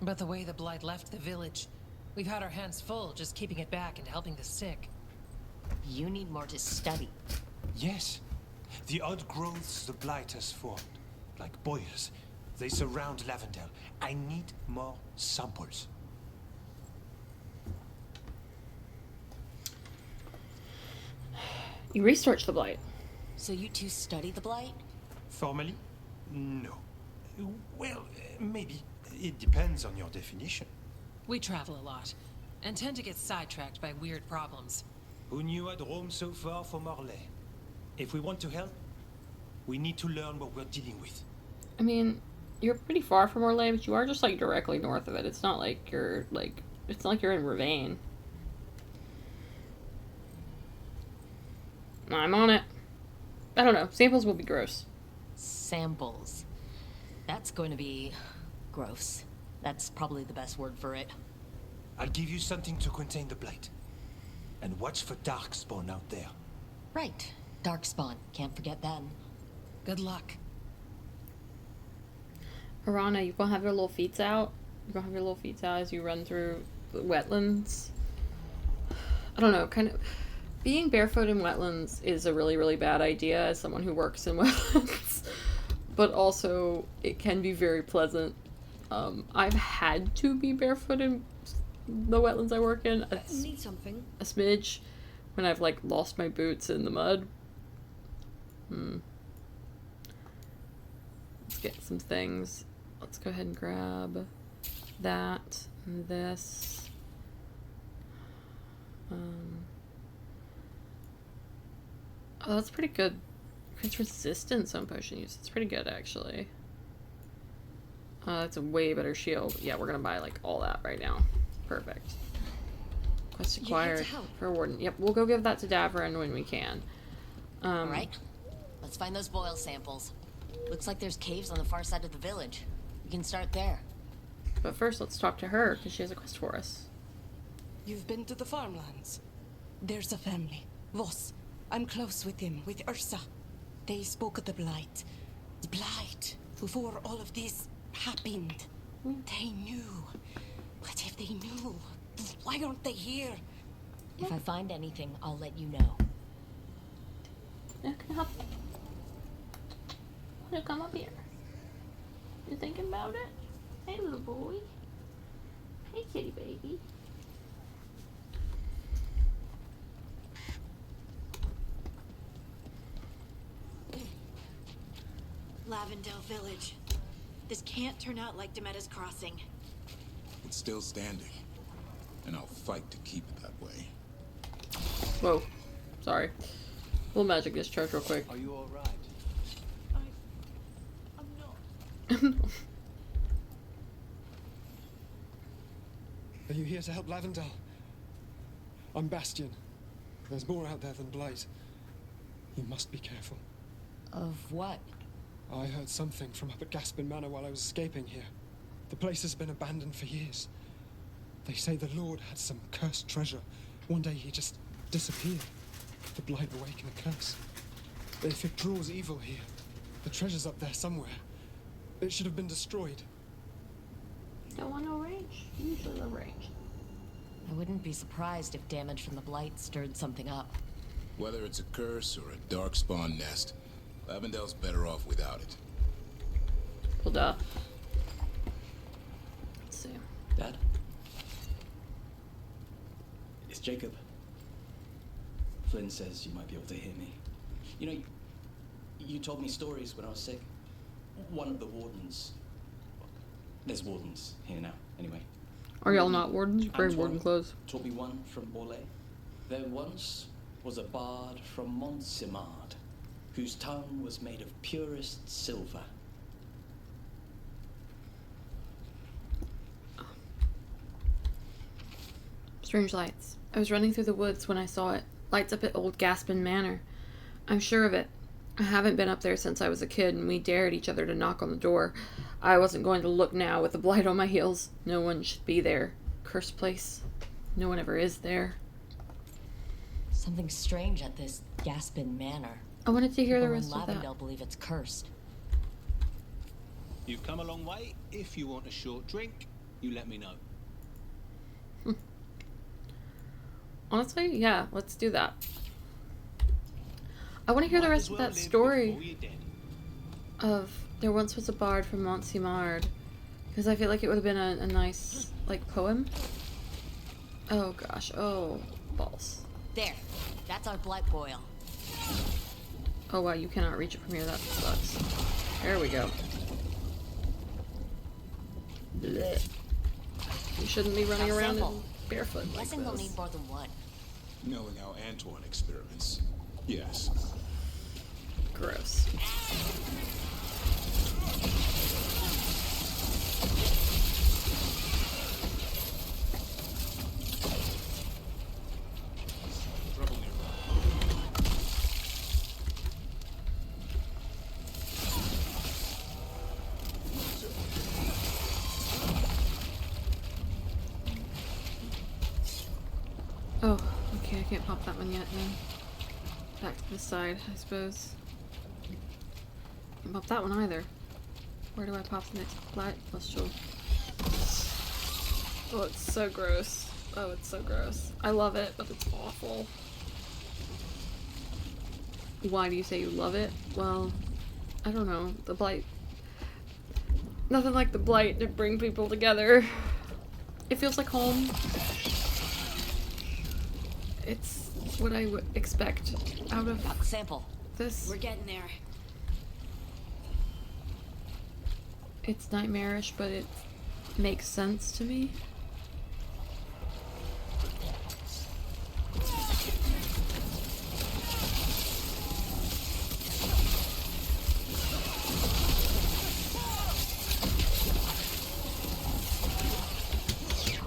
But the way the Blight left the village, we've had our hands full just keeping it back and helping the sick. You need more to study. Yes. The odd growths the Blight has formed, like boils, they surround Lavendale. I need more samples. You research the Blight. So you two study the Blight? Formally? No. Well, maybe. It depends on your definition. We travel a lot, and tend to get sidetracked by weird problems. Who knew I'd roam so far from Orlais? If we want to help, we need to learn what we're dealing with. I mean, you're pretty far from Orlais, but you are just, like, directly north of it. It's not like you're, like... It's not like you're in Ravane. I'm on it. I don't know. Samples will be gross. Samples. That's going to be... gross. That's probably the best word for it. I'll give you something to contain the Blight. And watch for Darkspawn out there. Right. Darkspawn. Can't forget them. Good luck. Arana, you gonna have your little feet out? You gonna have your little feet out as you run through the wetlands? I don't know, kind of... Being barefoot in wetlands is a really, really bad idea as someone who works in wetlands. But also, it can be very pleasant. I've had to be barefoot in the wetlands I work in. Need something? A smidge. When I've, like, lost my boots in the mud. Let's get some things. Let's go ahead and grab that and this. Oh, that's pretty good. It's resistance on potion use. It's pretty good, actually. That's a way better shield. Yeah, we're gonna buy, like, all that right now. Perfect. Quest acquired for a warden. Yep, we'll go give that to Davrin when we can. Alright. Let's find those boil samples. Looks like there's caves on the far side of the village. We can start there. But first, let's talk to her, because she has a quest for us. You've been to the farmlands? There's a family. Voss. I'm close with him, with Ursa. They spoke of the Blight. The Blight. Before all of this happened. They knew. But if they knew, why aren't they here? If I find anything, I'll let you know. Yeah, can I help you? Want to come up here? You thinking about it? Hey, little boy. Hey, kitty baby. Lavendale Village. This can't turn out like Demetta's Crossing. It's still standing, and I'll fight to keep it that way. Whoa. Sorry. Little magic discharge real quick. Are you alright? I'm not. Are you here to help Lavendale? I'm Bastion. There's more out there than Blight. You must be careful. Of what? I heard something from up at Gaspin Manor while I was escaping here. The place has been abandoned for years. They say the Lord had some cursed treasure. One day he just disappeared. The Blight awakened a curse. If it draws evil here, the treasure's up there somewhere. It should have been destroyed. Don't want no range. You usually love range. I wouldn't be surprised if damage from the Blight stirred something up. Whether it's a curse or a darkspawn nest, Lavendale's better off without it. Well, duh. Let's see. Dad? It's Jacob. Flynn says you might be able to hear me. You know, you told me stories when I was sick. One of the wardens... There's wardens here now, anyway. Are y'all not wardens? You're wearing warden clothes. Told me one from Orlais. There once was a bard from Montsimard, whose tongue was made of purest silver. Strange lights. I was running through the woods when I saw it. Lights up at Old Gaspin Manor. I'm sure of it. I haven't been up there since I was a kid, and we dared each other to knock on the door. I wasn't going to look now with the blight on my heels. No one should be there. Cursed place. No one ever is there. Something strange at this Gaspin Manor. I wanted to hear the People rest in of that. Lavendale believe it's cursed. You've come a long way. If you want a short drink, you let me know. Honestly, yeah, let's do that. I want to hear the rest of that story of there once was a bard from Montsimard, because I feel like it would have been a nice, like, poem. Oh gosh, oh, balls. There, that's our blight boil. Oh wow, you cannot reach it from here, that sucks. There we go. Blech. You shouldn't be running around in barefoot like Guessing they'll this. need more than one. Knowing how Antoine experiments, yes. Gross. Oh, okay, I can't pop that one yet then. Back to the side, I suppose. Can't pop that one either. Where do I pop the next light celestial? Oh, it's so gross. Oh, it's so gross. I love it, but it's awful. Why do you say you love it? Well, I don't know. The blight. Nothing like the blight to bring people together. It feels like home. It's what I would expect out of sample. This. We're getting there. It's nightmarish, but it makes sense to me.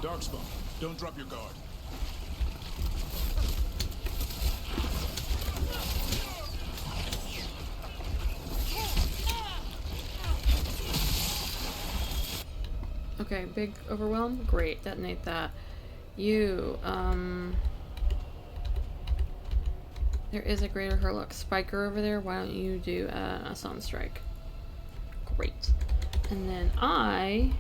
Darkspawn, don't drop your guard. Okay, big overwhelm. Great, detonate that. You, there is a greater Hurlock Spiker over there. Why don't you do a Sun Strike? Great. And then I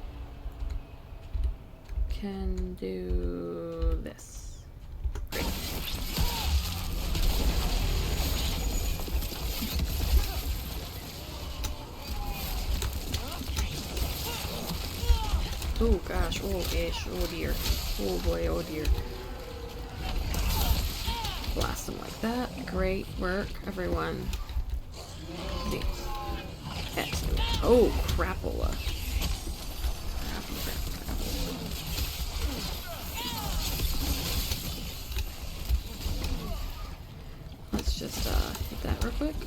can do this. Great. Oh gosh, oh ish, oh dear. Oh boy, oh dear. Blast them like that. Great work, everyone. Neat. Excellent. Oh, crapola. Let's just hit that real quick. I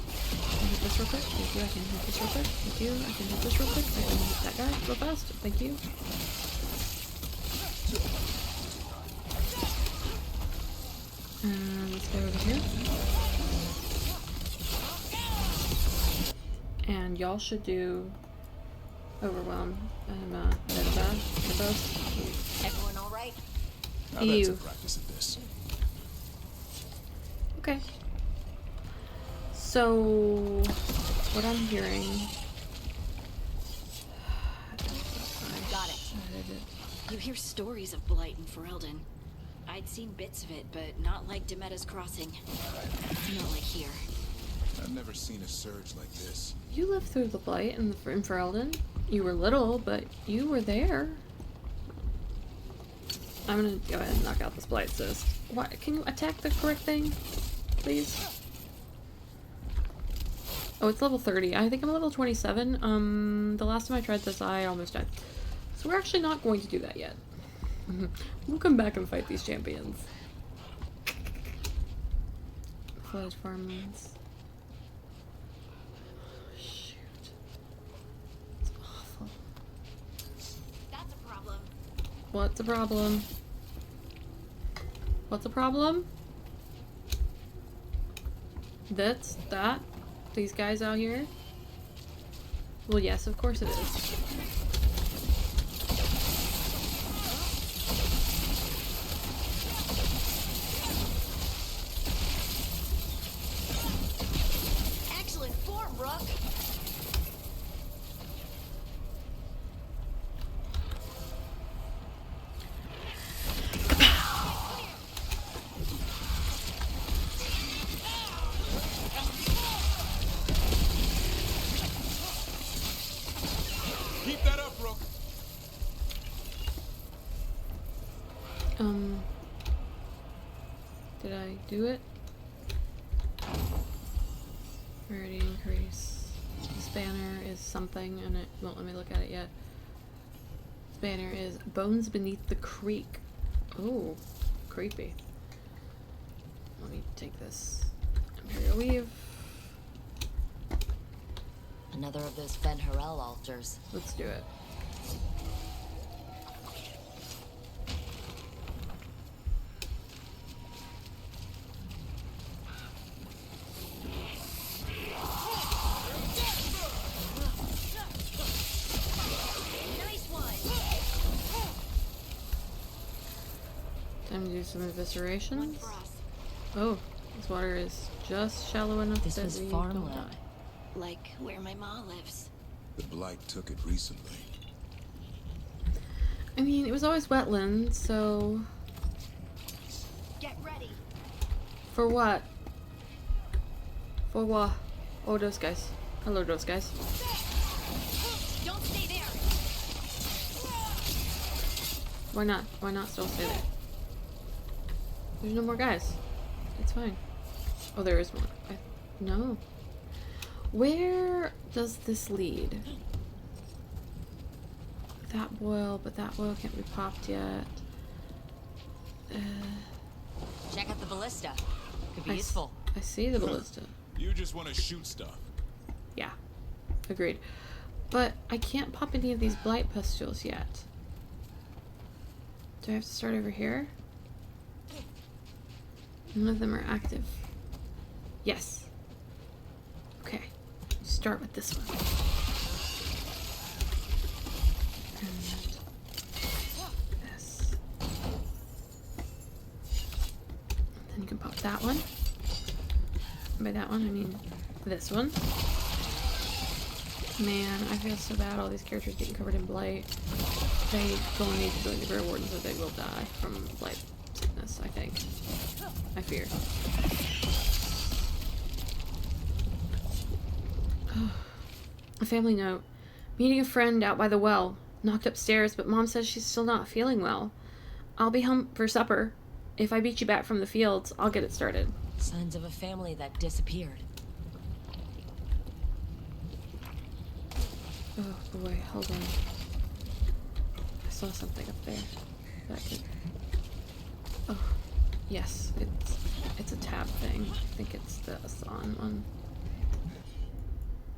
can hit this real quick. Thank you. I can hit this real quick. Thank you. I can hit this real quick. I can hit that guy real fast. Thank you. Let's go over here. And y'all should do overwhelm. Everyone all right? Now that's a practice at this. Okay. So, what I'm hearing. Got it. You hear stories of blight in Ferelden. I'd seen bits of it, but not like Demetta's Crossing. Not like here. I've never seen a surge like this. You lived through the blight in Ferelden. You were little, but you were there. I'm gonna go ahead and knock out this blight, sis. What? Can you attack the correct thing, please? Oh, it's level 30. I think I'm level 27. The last time I tried this, I almost died. So we're actually not going to do that yet. We'll come back and fight these champions. Flooded farmlands. Oh, shoot. It's awful. That's a problem. What's the problem? What's the problem? That? These guys out here? Well, yes, of course it is. Excellent form, Brooke. Keep that up, Brooke. Did I do it? Rarity increase. This banner is something, and it won't let me look at it yet. This banner is Bones Beneath the Creek. Oh, creepy. Let me take this Imperial Weave. Another of those Ben Harel altars. Let's do it. Nice one. Time to do some eviscerations. One for us. Oh, this water is just shallow enough This that was we don't farmland. die. Like where my ma lives. The Blight took it recently. I mean, it was always wetlands, so Get ready. for what? For what? Oh, those guys. Hello, those guys. Don't stay there. Why not? Why not still stay there? There's no more guys. It's fine. Oh, there is more. No. Where does this lead? That boil, but that boil can't be popped yet. Check out the ballista. Could be I useful. I see the ballista. You just want to shoot stuff. Yeah. Agreed. But I can't pop any of these blight pustules yet. Do I have to start over here? None of them are active. Yes. Okay. Start with this one. And this. Then you can pop that one. And by that one, I mean this one. Man, I feel so bad all these characters getting covered in blight. They don't need to go into Bear Wardens or they will die from blight sickness, I think. I fear. A family note. Meeting a friend out by the well. Knocked upstairs, but Mom says she's still not feeling well. I'll be home for supper. If I beat you back from the fields, I'll get it started. Signs of a family that disappeared. Oh boy, hold on. I saw something up there. That could... Oh, yes, it's a tab thing. I think it's this on one.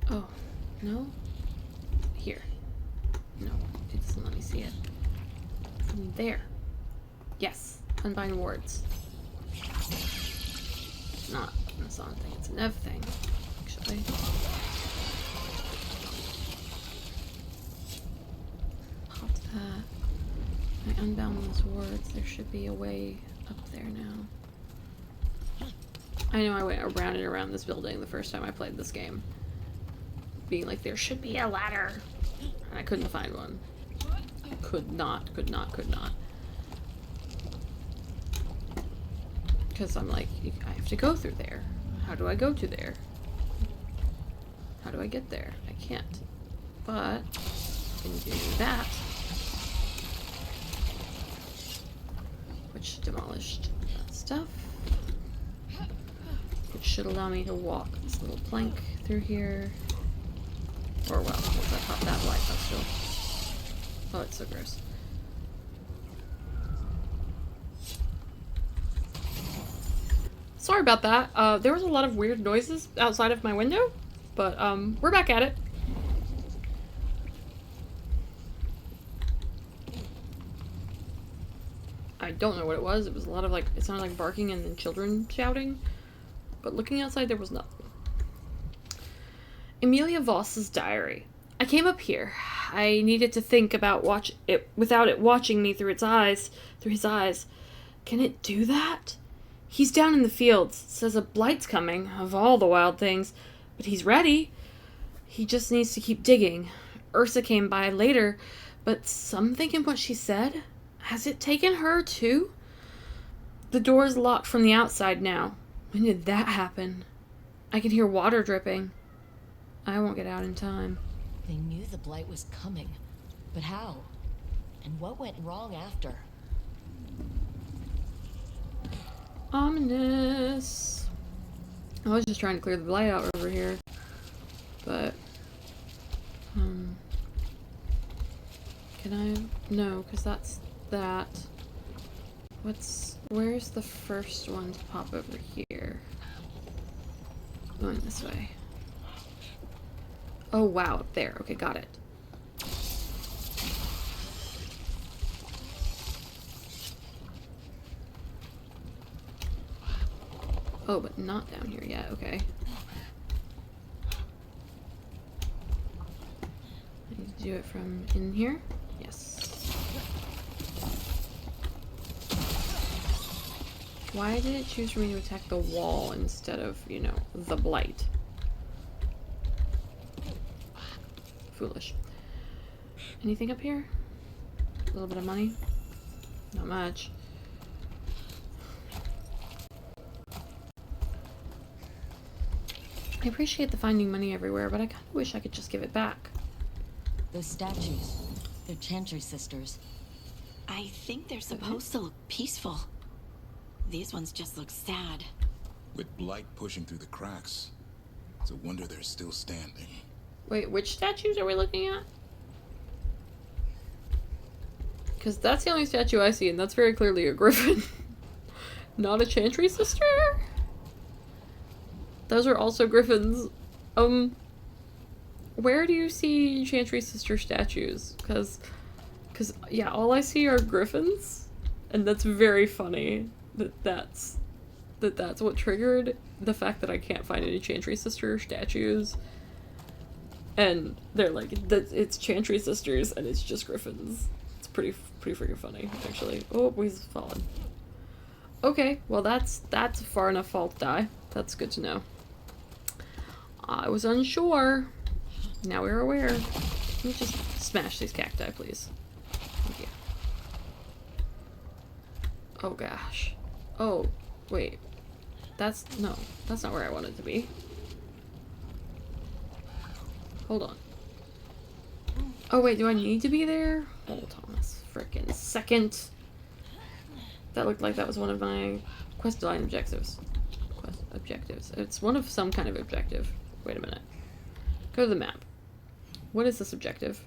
Oh, no? Here. No, it doesn't let me see it. There. Yes, unbind wards. It's not an Assan thing, it's a Nev thing, actually. Pop that. I unbound those wards. There should be a way up there now. I know I went around and around this building the first time I played this game. Being like, there should be a ladder. And I couldn't find one. Could not. Because I'm like, I have to go through there. How do I go to there? How do I get there? I can't. But I can do that. Which demolished that stuff. Which should allow me to walk this little plank through here. Or well, once I pop that light pustule. Oh, it's so gross. Sorry about that. There was a lot of weird noises outside of my window, but we're back at it. I don't know what it was. It was a lot of like, it sounded like barking and then children shouting. But looking outside, there was nothing. Amelia Voss's diary. I came up here. I needed to think about watch it without it watching me through his eyes. Can it do that? He's down in the fields. Says a blight's coming, of all the wild things. But he's ready. He just needs to keep digging. Ursa came by later, but something in what she said? Has it taken her, too? The door's locked from the outside now. When did that happen? I can hear water dripping. I won't get out in time. They knew the blight was coming. But how? And what went wrong after? Ominous. I was just trying to clear the blight out over here. But, can I? No, because that's that. Where's the first one to pop over here? Going this way. Oh wow, up there. Okay, got it. Oh, but not down here yet. Okay. I need to do it from in here. Yes. Why did it choose for me to attack the wall instead of, you know, the blight? Foolish. Anything up here? A little bit of money? Not much. I appreciate the finding money everywhere, but I kind of wish I could just give it back. Those statues. They're Chantry sisters. I think they're supposed to look peaceful. These ones just look sad. With blight pushing through the cracks, it's a wonder they're still standing. Wait, which statues are we looking at? Because that's the only statue I see, and that's very clearly a griffin. Not a Chantry sister? Those are also griffins. Where do you see Chantry sister statues? Because yeah, all I see are griffins, and that's very funny that's what triggered the fact that I can't find any Chantry sister statues. And they're like, it's Chantry sisters, and it's just griffins. It's pretty freaking funny, actually. Oh, he's fallen. Okay, well that's a far enough fall to die. That's good to know. I was unsure. Now we're aware. Let me just smash these cacti, please. Thank you. Oh gosh. Oh, wait. That's not where I wanted to be. Hold on. Oh wait, do I need to be there? Hold on a frickin' second. That looked like that was one of my quest line objectives. It's one of some kind of objective. Wait a minute. Go to the map. What is this objective?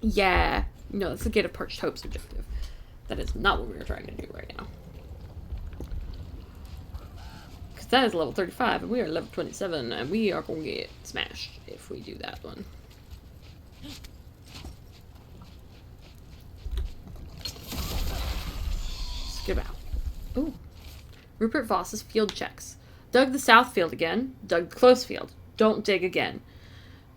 Yeah. No, that's the Gate of Parched Hope's objective. That is not what we are trying to do right now. Because that is level 35, and we are level 27, and we are going to get smashed if we do that one. Skip out. Ooh. Rupert Voss's field checks. Dug the south field again. Dug the close field. Don't dig again.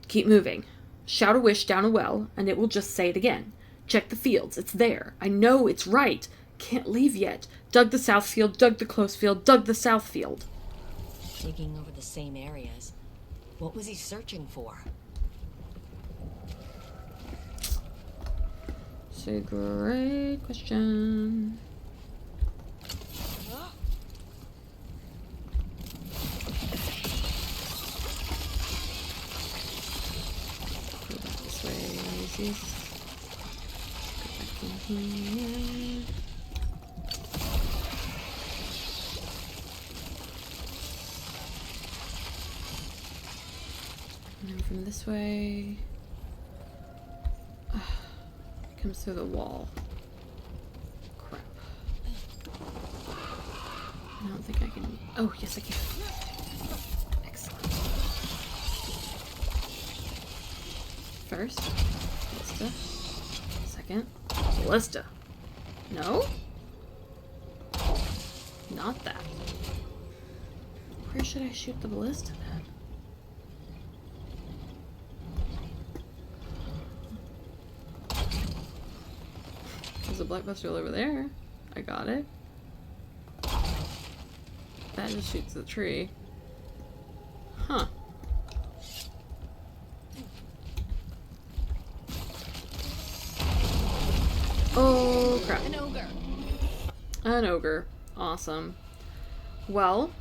Keep moving. Shout a wish down a well, and it will just say it again. Check the fields. It's there. I know it's right. Can't leave yet. Dug the south field, dug the close field, dug the south field. Digging over the same areas. What was he searching for? It's a great question. Go back in here. And then from this way, it comes through the wall. Crap. I don't think I can. Oh, yes, I can. Excellent. First, ballista. Second, ballista. No? Not that. Where should I shoot the ballista then? There's a black pistol over there. I got it. That just shoots the tree. Huh. Oh crap. An ogre. An ogre. Awesome. Well.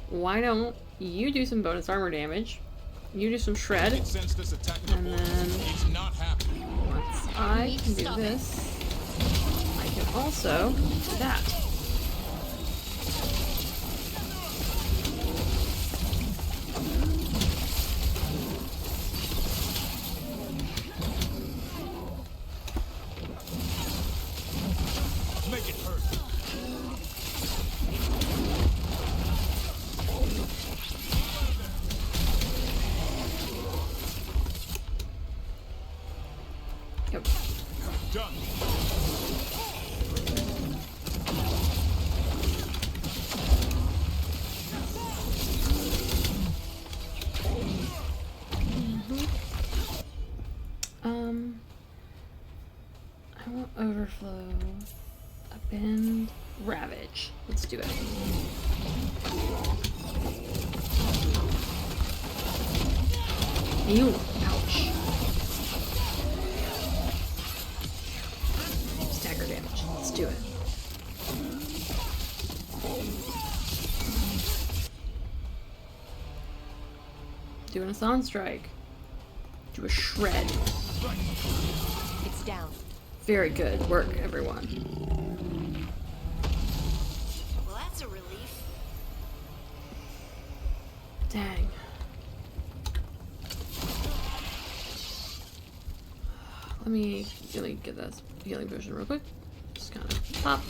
Why don't you do some bonus armor damage? You do some shred. And then once I can do this, I can also do that. Make it hurt. Yep. Done. I want overflow, bend, ravage. Let's do it. Ew, ouch. Stagger damage. Let's do it. Doing a Sun Strike. Do a shred. It's down. Very good work, everyone. Well, that's a relief. Dang. Let me really get this healing potion real quick. Just kind of pop.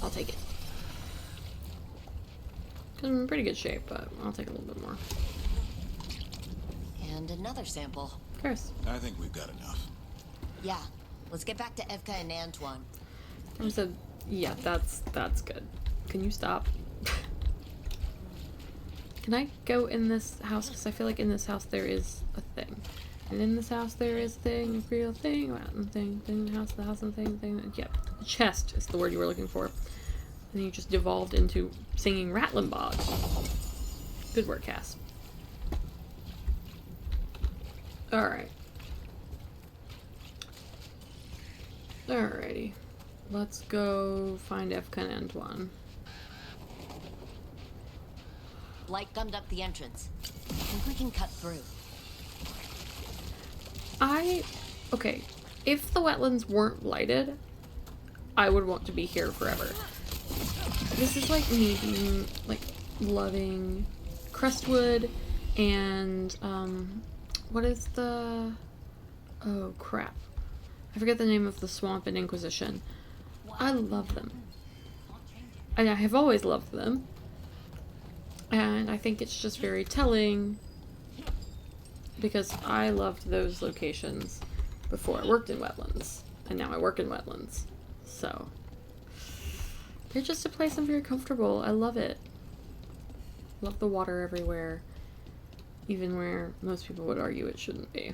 I'll take it. Because I'm in pretty good shape, but I'll take a little bit more. And another sample. Of course. I think we've got enough. Yeah. Let's get back to Evka and Antoine. I said, yeah, that's good. Can you stop? Can I go in this house? Because I feel like in this house there is a thing. And in this house there is a thing, a real thing, a thing, the house, and thing. Yep. The chest is the word you were looking for. And then you just devolved into singing Rattlinbog. Good work, Cass. Alright. Alrighty. Let's go find Evka and Antoine. Blight gummed up the entrance. I think we can cut through. Okay, if the wetlands weren't blighted, I would want to be here forever. This is like me being, like, loving Crestwood and, what is the... Oh, crap. I forget the name of the swamp in Inquisition. I love them. And I have always loved them. And I think it's just very telling because I loved those locations before I worked in wetlands. And now I work in wetlands. So, they're just a place I'm very comfortable. I love it. Love the water everywhere. Even where most people would argue it shouldn't be.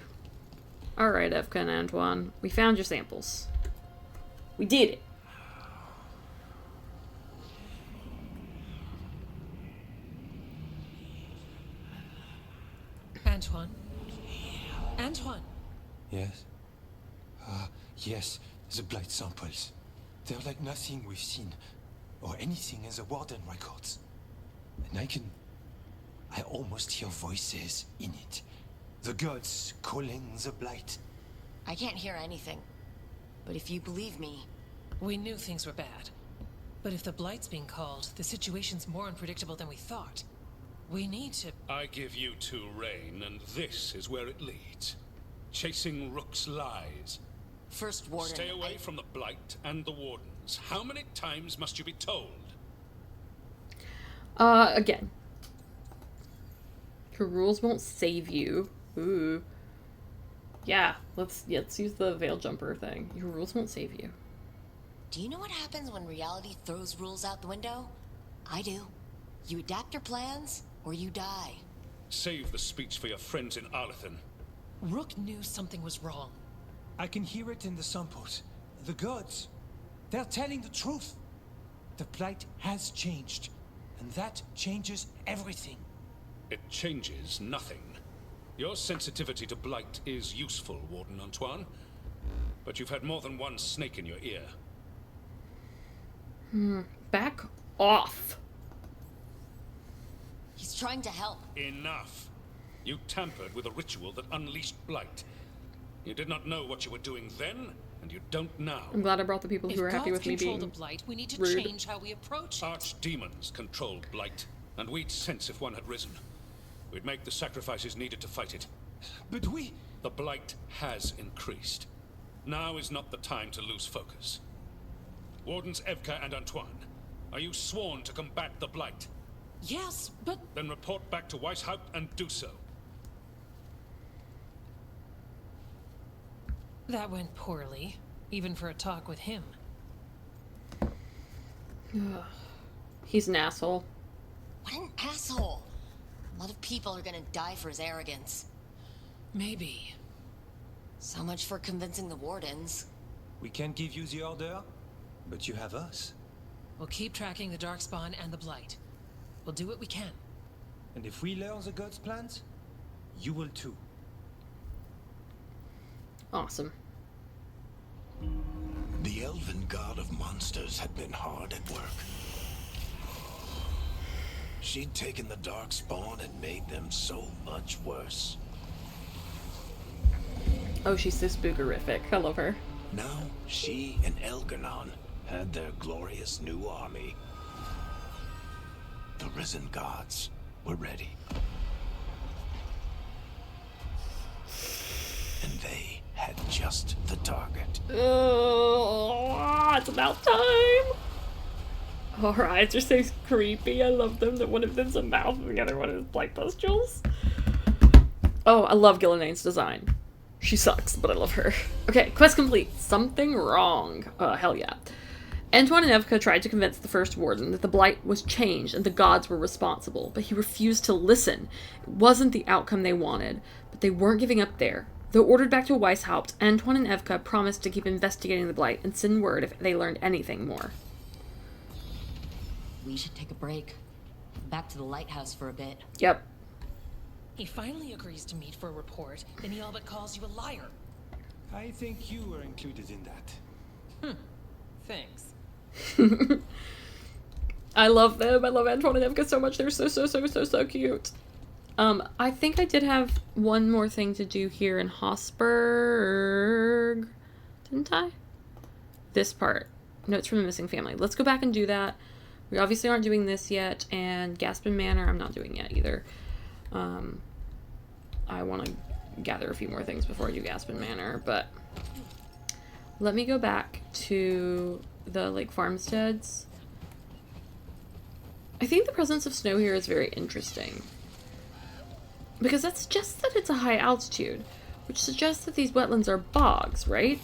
Alright, Evka and Antoine. We found your samples. We did it! Antoine? Antoine! Yes? Yes, the blight samples. They're like nothing we've seen, or anything in the warden records. And I almost hear voices in it. The gods calling the blight. I can't hear anything. But if you believe me... We knew things were bad. But if the Blight's being called, the situation's more unpredictable than we thought. We need to... I give you two Rain, and this is where it leads. Chasing Rook's lies. First Warden. Stay away from the Blight and the Wardens. How many times must you be told? Again. Your rules won't save you. Ooh. Yeah, let's use the veil jumper thing. Your rules won't save you. Do you know what happens when reality throws rules out the window? I do. You adapt your plans, or you die. Save the speech for your friends in Arlethan. Rook knew something was wrong. I can hear it in the samples. The gods, they're telling the truth. The Blight has changed, and that changes everything. It changes nothing. Your sensitivity to Blight is useful, Warden Antoine. But you've had more than one snake in your ear. Back off. He's trying to help. Enough. You tampered with a ritual that unleashed Blight. You did not know what you were doing then, and you don't now. I'm glad I brought the people who are happy with me being the Blight, we need to rude. change how we approach it. Archdemons controlled Blight, and we'd sense if one had risen. We'd make the sacrifices needed to fight it. But we... The Blight has increased. Now is not the time to lose focus. Wardens Evka and Antoine, are you sworn to combat the Blight? Yes, but... Then report back to Weishaupt and do so. That went poorly, even for a talk with him. He's an asshole. What an asshole! A lot of people are gonna die for his arrogance. Maybe. So much for convincing the Wardens. We can't give you the order, but you have us. We'll keep tracking the Darkspawn and the Blight. We'll do what we can. And if we learn the gods' plans, you will too. Awesome. The elven god of monsters had been hard at work. She'd taken the Darkspawn and made them so much worse. Oh, she's so spookerific. I love her. Now, she and Elganon had their glorious new army. The risen gods were ready. And they had just the target. Oh, it's about time. Oh, her eyes are so creepy. I love them. That one of them's a mouth and the other one is like pustules. Oh, I love Gillian's design. She sucks, but I love her. Okay, quest complete. Something wrong. Hell yeah. Antoine and Evka tried to convince the First Warden that the Blight was changed and the gods were responsible, but he refused to listen. It wasn't the outcome they wanted, but they weren't giving up there. Though ordered back to Weishaupt, Antoine and Evka promised to keep investigating the Blight and send word if they learned anything more. We should take a break. Back to the lighthouse for a bit. Yep. He finally agrees to meet for a report, then he all but calls you a liar. I think you were included in that. Thanks. I love them. I love Antoine and Evka so much. They're so cute. I think I did have one more thing to do here in Hossberg. Didn't I? This part. Notes from the Missing Family. Let's go back and do that. We obviously aren't doing this yet, and Gaspin Manor I'm not doing yet either. I want to gather a few more things before I do Gaspin Manor, but let me go back to the Lake Farmsteads. I think the presence of snow here is very interesting, because that suggests that it's a high altitude, which suggests that these wetlands are bogs, right?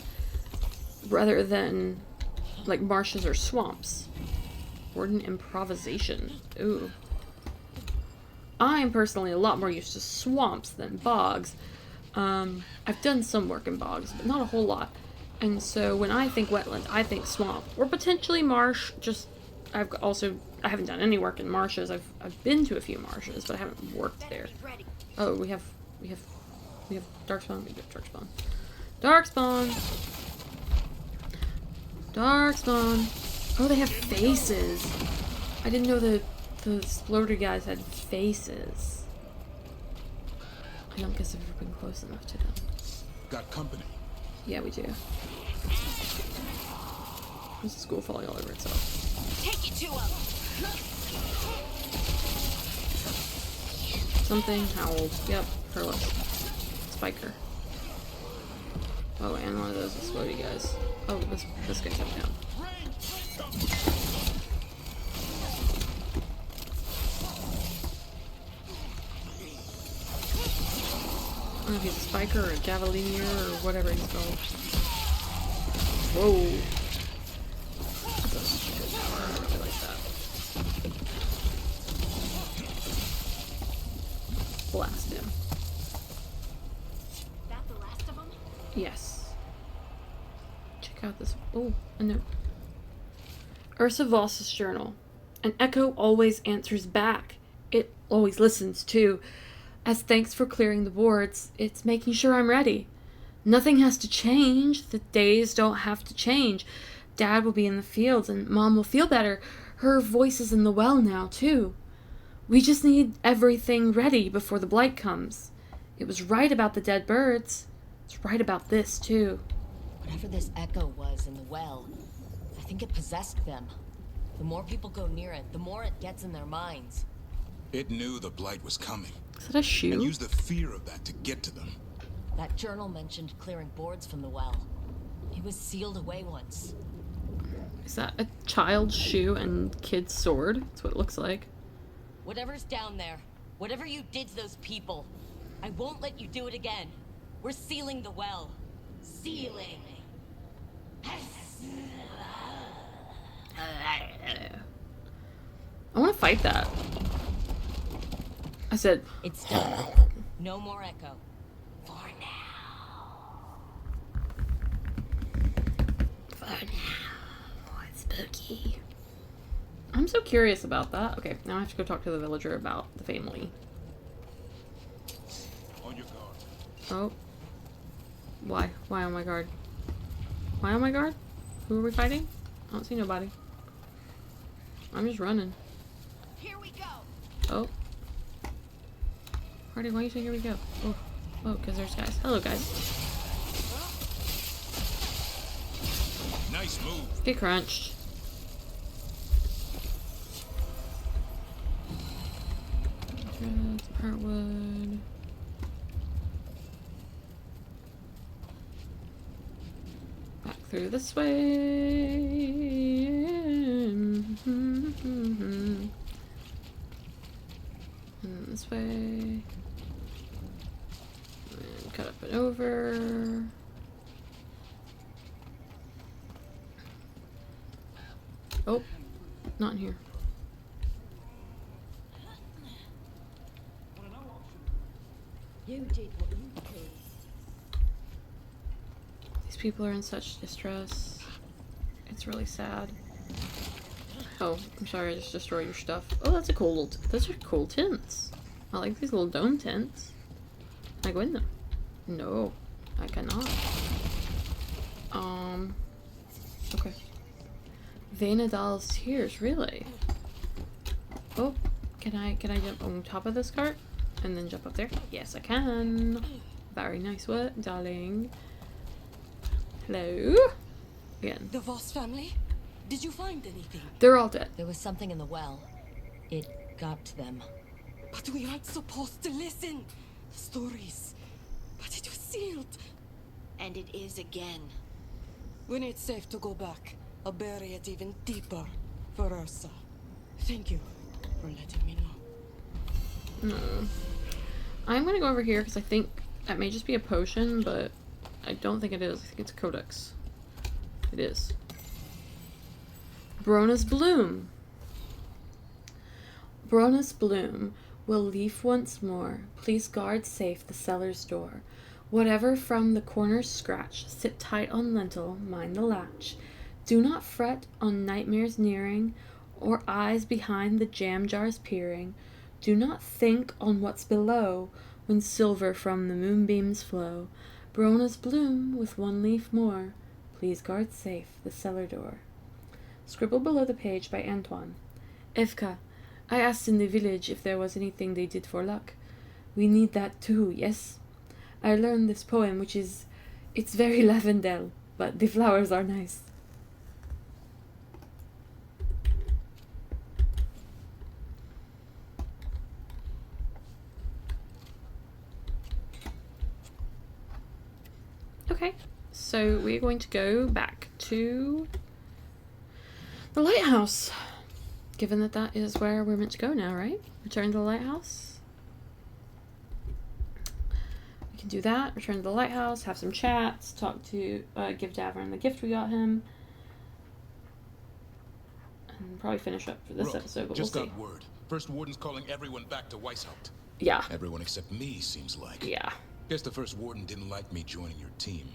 Rather than like marshes or swamps. Warden improvisation. Ooh. I'm personally a lot more used to swamps than bogs. I've done some work in bogs, but not a whole lot. And so when I think wetland, I think swamp. Or potentially marsh. Just, I haven't done any work in marshes. I've been to a few marshes, but I haven't worked there. Oh, we have Darkspawn. We have Darkspawn. Darkspawn! Darkspawn! Oh, they have faces! I didn't know the exploder guys had faces. I don't guess I've ever been close enough to them. Got company. Yeah, we do. There's a school falling all over itself. Take you to him. Something howled. Yep, Perla. Spiker. Oh, and one of those explodey guys. Oh, this guy's up down. I don't know if he's a spiker or a javelinier or whatever he's called. Whoa. That's a good power. I really like that. Blast him. That the last of them? Yes. Check out this. Oh, a note. Ursa Voss's journal. An echo always answers back. It always listens, too. As thanks for clearing the boards, it's making sure I'm ready. Nothing has to change. The days don't have to change. Dad will be in the fields and Mom will feel better. Her voice is in the well now, too. We just need everything ready before the blight comes. It was right about the dead birds. It's right about this, too. Whatever this echo was in the well, I think it possessed them. The more people go near it, the more it gets in their minds. It knew the blight was coming. Is that a shoe? And used the fear of that to get to them. That journal mentioned clearing boards from the well. It was sealed away once. Is that a child's shoe and kid's sword? That's what it looks like. Whatever's down there, whatever you did to those people, I won't let you do it again. We're sealing the well. Sealing. I want to fight that. I said... It's done. No more echo. For now. For now. It's spooky. I'm so curious about that. Okay, now I have to go talk to the villager about the family. On your guard. Oh. Why? Why on my guard? Why on my guard? Who are we fighting? I don't see nobody. I'm just running. Here we go. Oh. Hardy, why are you saying here we go? Oh. Oh, because there's guys. Hello, guys. Nice move. Get crunched. Heartwood. Back through this way. And this way. And cut up and over. Oh, not in here. You did what you could. These people are in such distress. It's really sad. Oh, I'm sorry, I just destroyed your stuff. Oh, that's a cool little those are cool tents. I like these little dome tents. Can I go in them? No, I cannot. Okay. Vanadal's tears, really? Oh, can I jump on top of this cart? And then jump up there? Yes, I can. Very nice work, darling. Hello? Again. The Voss family? Did you find anything? They're all dead. There was something in the well. It got to them. But we aren't supposed to listen. Stories. But it was sealed. And it is again. When it's safe to go back, I'll bury it even deeper for Ursa. Thank you for letting me know. No. I'm gonna go over here because I think that may just be a potion, but I don't think it is. I think it's a codex. It is. Brona's Bloom. Brona's Bloom will leaf once more. Please guard safe the cellar's door. Whatever from the corners scratch, sit tight on lintel, mind the latch. Do not fret on nightmares nearing, or eyes behind the jam jars peering. Do not think on what's below, when silver from the moonbeams flow. Brona's Bloom with one leaf more. Please guard safe the cellar door. Scribbled below the page by Antoine. Evka, I asked in the village if there was anything they did for luck. We need that too, yes? I learned this poem, it's very Lavendel, but the flowers are nice. Okay, so we're going to go back to the lighthouse. Given that that is where we're meant to go now, right? Return to the lighthouse. We can do that. Return to the lighthouse, have some chats, talk to, give Davern the gift we got him. And probably finish up for this Rook, episode, but just we'll see. got word. First Warden's calling everyone back to Weishaupt. Yeah. Everyone except me, seems like. Yeah. Guess the First Warden didn't like me joining your team.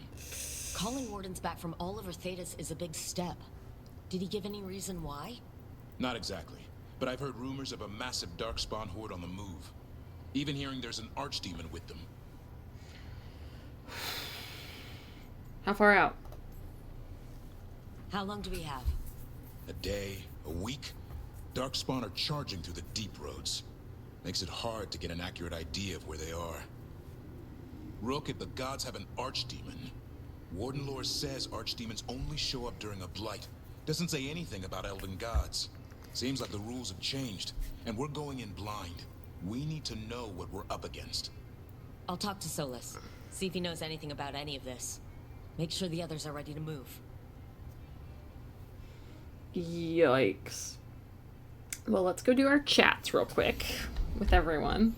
Calling Wardens back from all over Thetis is a big step. Did he give any reason why? Not exactly, but I've heard rumors of a massive Darkspawn horde on the move. Even hearing there's an archdemon with them. How far out? How long do we have? A day, a week? Darkspawn are charging through the deep roads. Makes it hard to get an accurate idea of where they are. Rook, if the gods have an archdemon, Warden lore says archdemons only show up during a blight. Doesn't say anything about elven gods. Seems like the rules have changed, and we're going in blind. We need to know what we're up against. I'll talk to Solus. See if he knows anything about any of this. Make sure the others are ready to move. Yikes. Well, let's go do our chats real quick with everyone.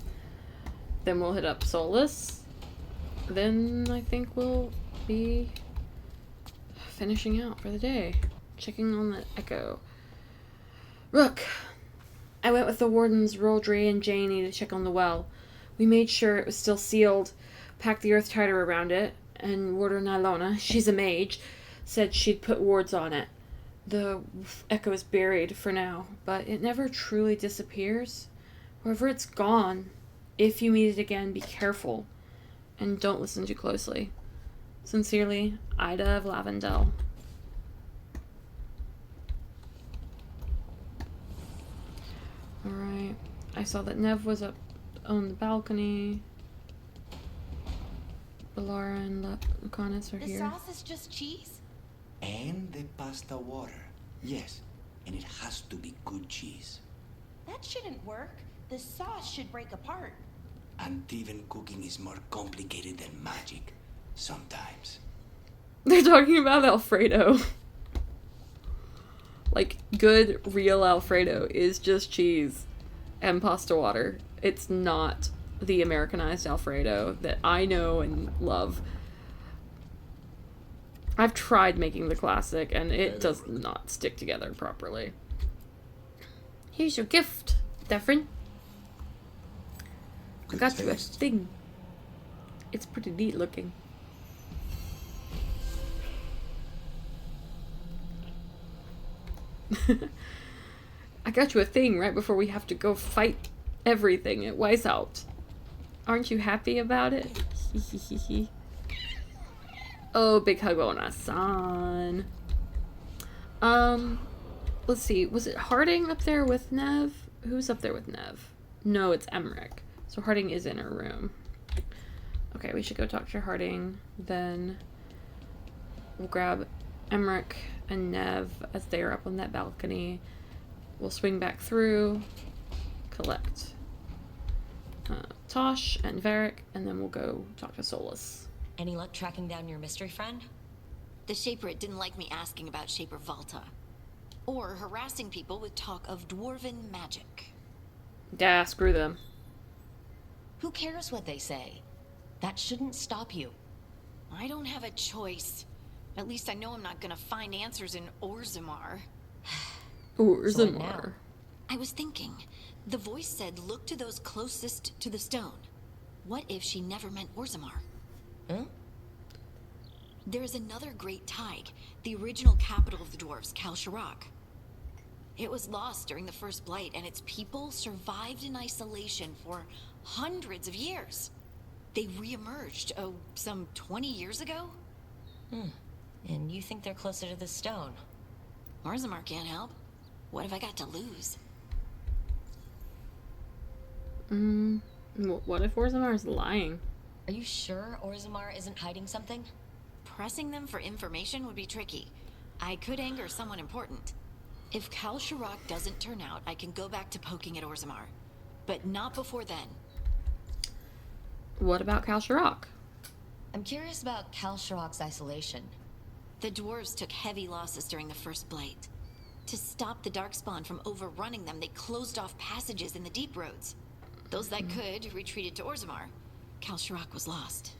Then we'll hit up Solus. Then I think we'll be finishing out for the day. Checking on the Echo. Rook, I went with the wardens Roldry and Janie to check on the well. We made sure it was still sealed, packed the earth tighter around it, and Warder Nylona, she's a mage, said she'd put wards on it. The Echo is buried for now, but it never truly disappears. Wherever it's gone, if you meet it again, be careful, and don't listen too closely. Sincerely, Ida of Lavendel. Alright, I saw that Nev was up on the balcony. Balara and Lucanus are The here. sauce is just cheese? And the pasta water. Yes, and it has to be good cheese. That shouldn't work. The sauce should break apart. And even cooking is more complicated than magic. Sometimes. They're talking about Alfredo. Like, good, real Alfredo is just cheese and pasta water. It's not the Americanized Alfredo that I know and love. I've tried making the classic, and it does not stick together properly. Here's your gift, Defrin. I got you a thing. It's pretty neat looking. I got you a thing right before we have to go fight everything at Weishaupt. Aren't you happy about it? Oh, big hug on us, son. Let's see. Was it Harding up there with Nev? Who's up there with Nev? No, it's Emmerich. So Harding is in her room. Okay, we should go talk to Harding. Then we'll grab Emmerich and Nev as they are up on that balcony. We'll swing back through, collect Tosh and Varric, and then we'll go talk to Solus. Any luck tracking down your mystery friend? The Shaper didn't like me asking about Shaper Valta. Or harassing people with talk of dwarven magic. Yeah, screw them. Who cares what they say? That shouldn't stop you. I don't have a choice. At least I know I'm not gonna find answers in Orzammar. Orzammar. I was thinking, the voice said look to those closest to the stone. What if she never meant Orzammar? Huh? There is another great Tig, the original capital of the dwarves, Kalsharak. It was lost during the First Blight, and its people survived in isolation for hundreds of years. They re-emerged, some 20 years ago? And you think they're closer to the stone? Orzammar can't help. What have I got to lose? What if Orzammar is lying? Are you sure Orzammar isn't hiding something? Pressing them for information would be tricky. I could anger someone important. If Kalsharak doesn't turn out, I can go back to poking at Orzammar. But not before then. What about Kalsharak? I'm curious about Kalsharok's isolation. The dwarves took heavy losses during the first blight. To stop the Darkspawn from overrunning them, they closed off passages in the deep roads. Those that could retreated to Orzammar. Kalsharok was lost.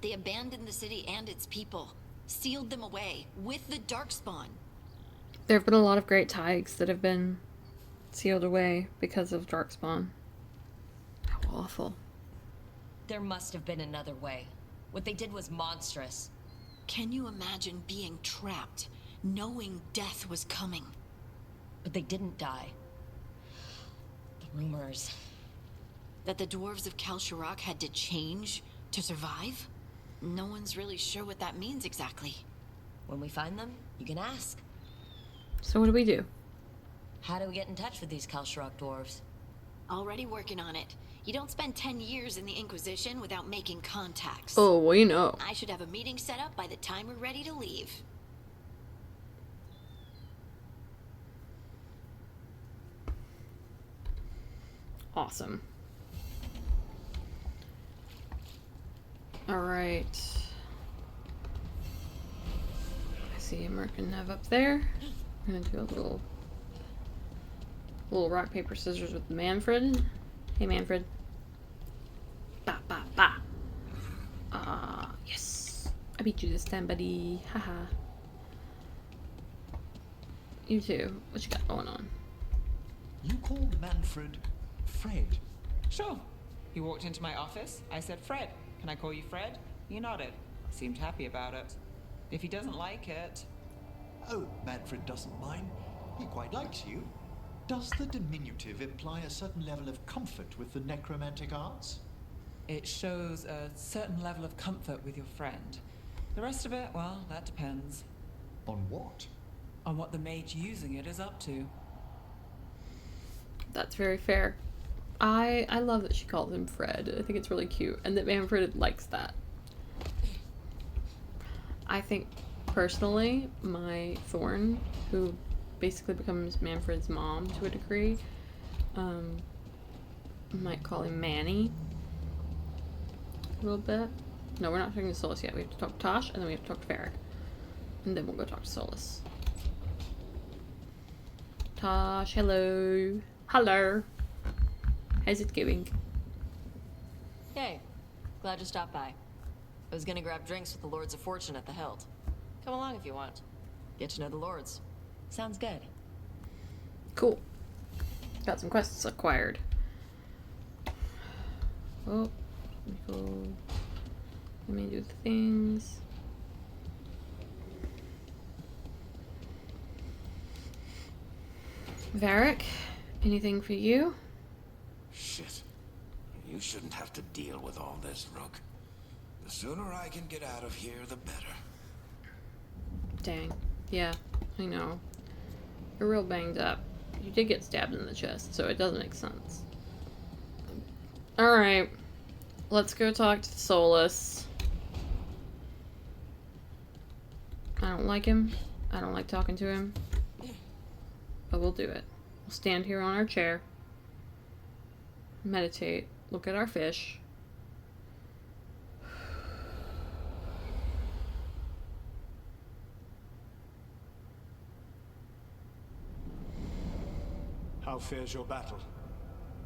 They abandoned the city and its people, sealed them away with the Darkspawn. There have been a lot of great taigs that have been sealed away because of Darkspawn. How awful. There must have been another way. What they did was monstrous. Can you imagine being trapped, knowing death was coming? But they didn't die. The rumors. That the dwarves of Kalsharok had to change to survive? No one's really sure what that means exactly. When we find them, you can ask. So what do we do? How do we get in touch with these Kalsharok dwarves? Already working on it. You don't spend 10 years in the Inquisition without making contacts. Oh, we know. I should have a meeting set up by the time we're ready to leave. Awesome. Alright. I see a Merkin up there. I'm gonna do a little rock, paper, scissors with Manfred. Hey, Manfred. Ba, ba, ba. Yes. I beat you this time, buddy. Haha. You too. What you got going on? You called Manfred Fred? Sure. He walked into my office. I said, Fred, can I call you Fred? He nodded. Seemed happy about it. If he doesn't like it... Oh, Manfred doesn't mind. He quite likes you. Does the diminutive imply a certain level of comfort with the necromantic arts? It shows a certain level of comfort with your friend. The rest of it, well, that depends. On what? On what the mage using it is up to. That's very fair. I love that she calls him Fred. I think it's really cute. And that Manfred likes that. I think, personally, my Thorn, who basically becomes Manfred's mom to a degree, might call him Manny. A little bit. No, we're not talking to Solus yet. We have to talk to Tosh, and then we have to talk to Varric. And then we'll go talk to Solus. Tosh, hello. Hello. How's it going? Hey, glad you stopped by. I was gonna grab drinks with the Lords of Fortune at the Hilt. Come along if you want. Get to know the Lords. Sounds good. Cool. Got some quests acquired. Oh, let me do the things. Varric, anything for you? Shit. You shouldn't have to deal with all this, Rook. The sooner I can get out of here, the better. Dang. Yeah, I know. You're real banged up. You did get stabbed in the chest, so it doesn't make sense. Alright. Let's go talk to Solus. I don't like him. I don't like talking to him. But we'll do it. We'll stand here on our chair. Meditate. Look at our fish. How fares your battle?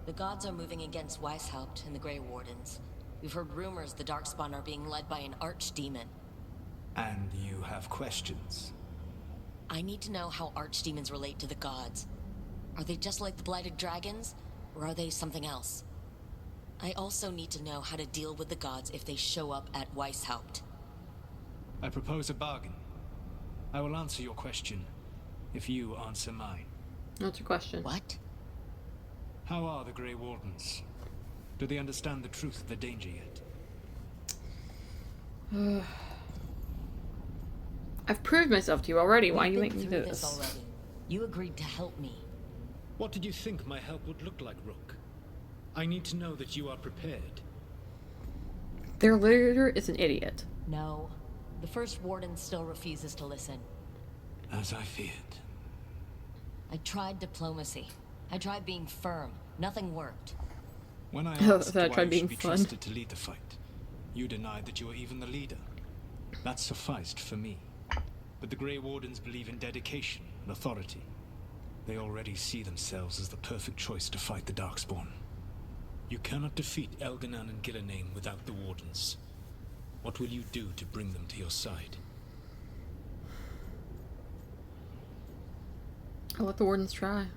The gods are moving against Weishaupt and the Grey Wardens. We've heard rumors the Darkspawn are being led by an archdemon. And you have questions? I need to know how archdemons relate to the gods. Are they just like the Blighted Dragons, or are they something else? I also need to know how to deal with the gods if they show up at Weishaupt. I propose a bargain. I will answer your question if you answer mine. What's your question? What? How are the Grey Wardens? Do they understand the truth of the danger yet? I've proved myself to you already. Why We've are you been making through this? already. You agreed to help me. What did you think my help would look like, Rook? I need to know that you are prepared. Their leader is an idiot. No. The first warden still refuses to listen. As I feared. I tried diplomacy. I tried being firm. Nothing worked. When I Oh, asked so I why tried you being should be fun. trusted to lead the fight, You denied that you were even the leader. That sufficed for me. But the Grey Wardens believe in dedication and authority. They already see themselves as the perfect choice to fight the Darkspawn. You cannot defeat Elganon and Gillenane without the Wardens. What will you do to bring them to your side? I'll let the Wardens try.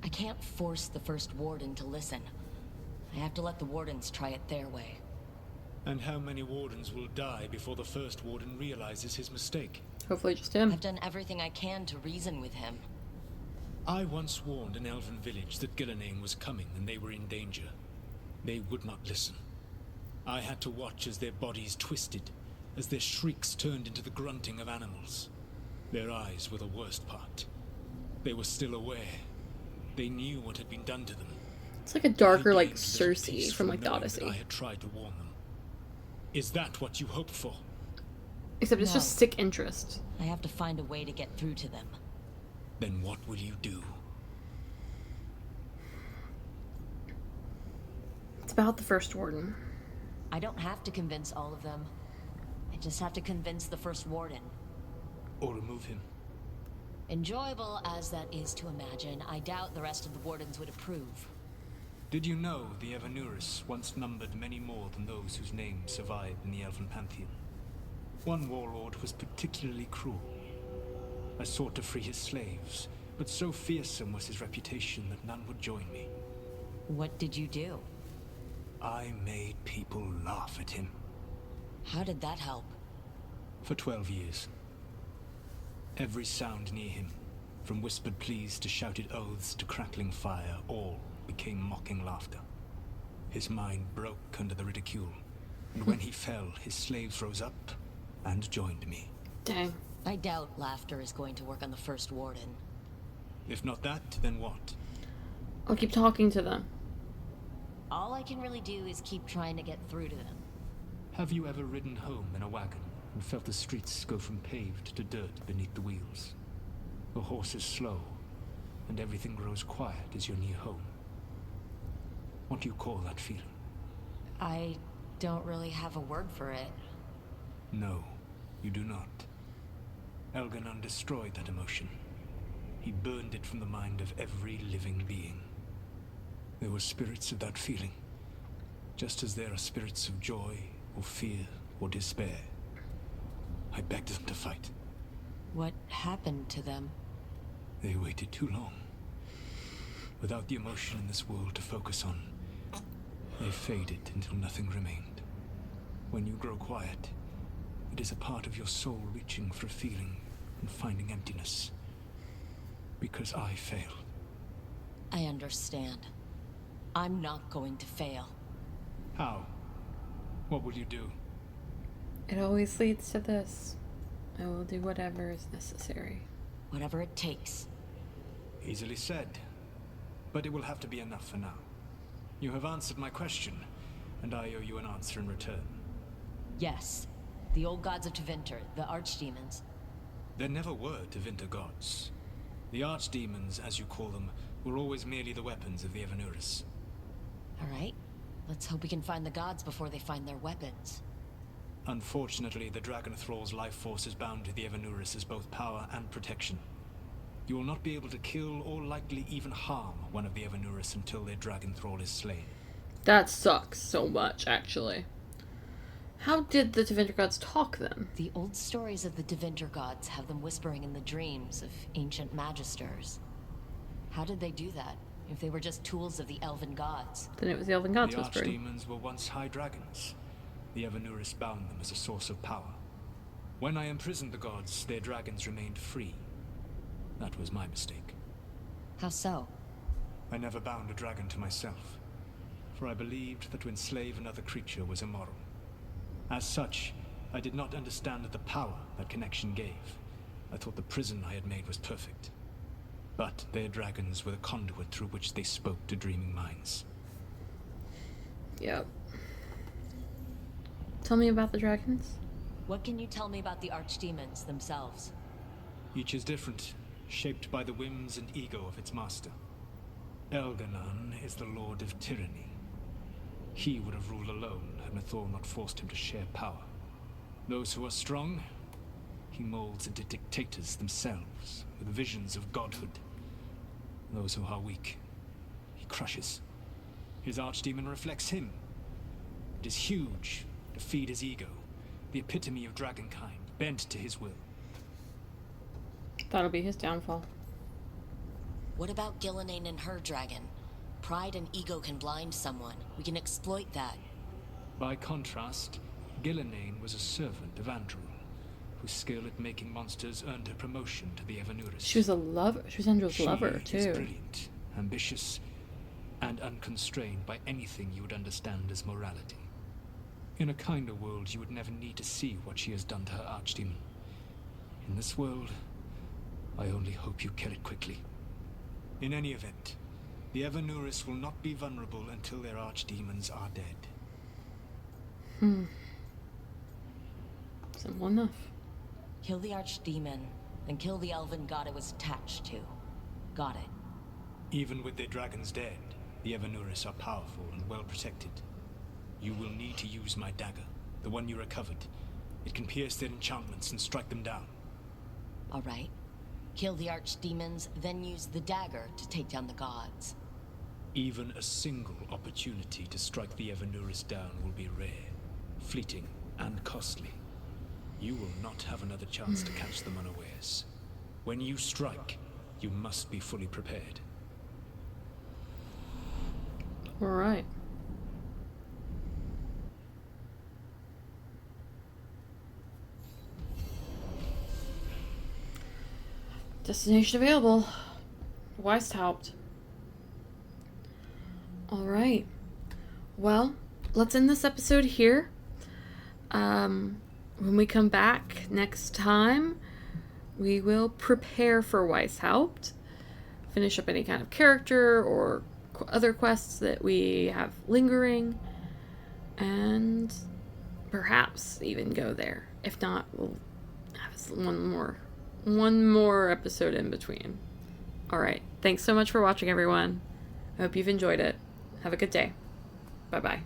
I can't force the first Warden to listen. I have to let the Wardens try it their way. And how many Wardens will die before the first Warden realizes his mistake? Hopefully just him. I've done everything I can to reason with him. I once warned an elven village that Gillenane was coming and they were in danger. They would not listen. I had to watch as their bodies twisted, as their shrieks turned into the grunting of animals. Their eyes were the worst part. They were still aware. They knew what had been done to them. It's like a darker, like Cersei from like the Odyssey. I had tried to warn them. Is that what you hoped for? Except it's just sick interest. I have to find a way to get through to them. Then what will you do? It's about the first Warden. I don't have to convince all of them. I just have to convince the first Warden. Or remove him. Enjoyable as that is to imagine, I doubt the rest of the Wardens would approve. Did you know the Evanurus once numbered many more than those whose names survive in the Elven Pantheon? One warlord was particularly cruel. I sought to free his slaves, but so fearsome was his reputation that none would join me. What did you do? I made people laugh at him. How did that help? For 12 years. Every sound near him, from whispered pleas to shouted oaths to crackling fire, all became mocking laughter. His mind broke under the ridicule, and when he fell, his slaves rose up and joined me. Dang. I doubt laughter is going to work on the first Warden. If not that, then what? I'll keep talking to them. All I can really do is keep trying to get through to them. Have you ever ridden home in a wagon and felt the streets go from paved to dirt beneath the wheels? The horse is slow, and everything grows quiet as you're near home. What do you call that feeling? I don't really have a word for it. No, you do not. Elganon destroyed that emotion. He burned it from the mind of every living being. There were spirits of that feeling, just as there are spirits of joy, or fear, or despair. I begged them to fight. What happened to them? They waited too long. Without the emotion in this world to focus on, they faded until nothing remained. When you grow quiet, it is a part of your soul reaching for a feeling and finding emptiness. Because I failed. I understand. I'm not going to fail. How? What will you do? It always leads to this. I will do whatever is necessary. Whatever it takes. Easily said. But it will have to be enough for now. You have answered my question, and I owe you an answer in return. Yes. The old gods of Tevinter, the archdemons. There never were Tevinter gods. The archdemons, as you call them, were always merely the weapons of the Evanurus. Alright. Let's hope we can find the gods before they find their weapons. Unfortunately, the Dragon Thrall's life force is bound to the Evanurus as both power and protection. You will not be able to kill or likely even harm one of the Evanurus until their Dragon Thrall is slain. That sucks so much, actually. How did the Tevinter gods talk then? The old stories of the Tevinter gods have them whispering in the dreams of ancient magisters. How did they do that, if they were just tools of the elven gods? Then it was the elven gods the whispering. Archdemons were once high dragons. The Evanurus bound them as a source of power. When I imprisoned the gods, their dragons remained free. That was my mistake. How so? I never bound a dragon to myself, for I believed that to enslave another creature was immoral. As such, I did not understand the power that connection gave. I thought the prison I had made was perfect. But their dragons were the conduit through which they spoke to dreaming minds. Yep. Tell me about the dragons. What can you tell me about the archdemons themselves? Each is different, shaped by the whims and ego of its master. Elganon is the Lord of Tyranny. He would have ruled alone had Mithor not forced him to share power. Those who are strong, he molds into dictators themselves, with visions of godhood. Those who are weak, he crushes. His archdemon reflects him. It is huge, to feed his ego, the epitome of dragonkind, bent to his will. That'll be his downfall. What about Gillenane and her dragon? Pride and ego can blind someone. We can exploit that. By contrast, Gillenane was a servant of Andrew, whose skill at making monsters earned her promotion to the Evanuris. She was a lover. She was Andrew's lover, She is too. brilliant, ambitious, and unconstrained by anything you would understand as morality. In a kinder world, you would never need to see what she has done to her archdemon. In this world, I only hope you kill it quickly. In any event, the Evanuris will not be vulnerable until their archdemons are dead. Simple enough. Kill the archdemon, then kill the elven god it was attached to. Got it. Even with their dragons dead, the Evanuris are powerful and well protected. You will need to use my dagger, the one you recovered. It can pierce their enchantments and strike them down. All right. Kill the archdemons, then use the dagger to take down the gods. Even a single opportunity to strike the Evanuris down will be rare, fleeting, and costly. You will not have another chance to catch them unawares. When you strike, you must be fully prepared. All right. Destination available. Weishaupt. Alright. Well, let's end this episode here. When we come back next time, we will prepare for Weishaupt. Finish up any kind of character or other quests that we have lingering. And perhaps even go there. If not, we'll have one more episode in between. Alright, thanks so much for watching, everyone. I hope you've enjoyed it. Have a good day. Bye-bye.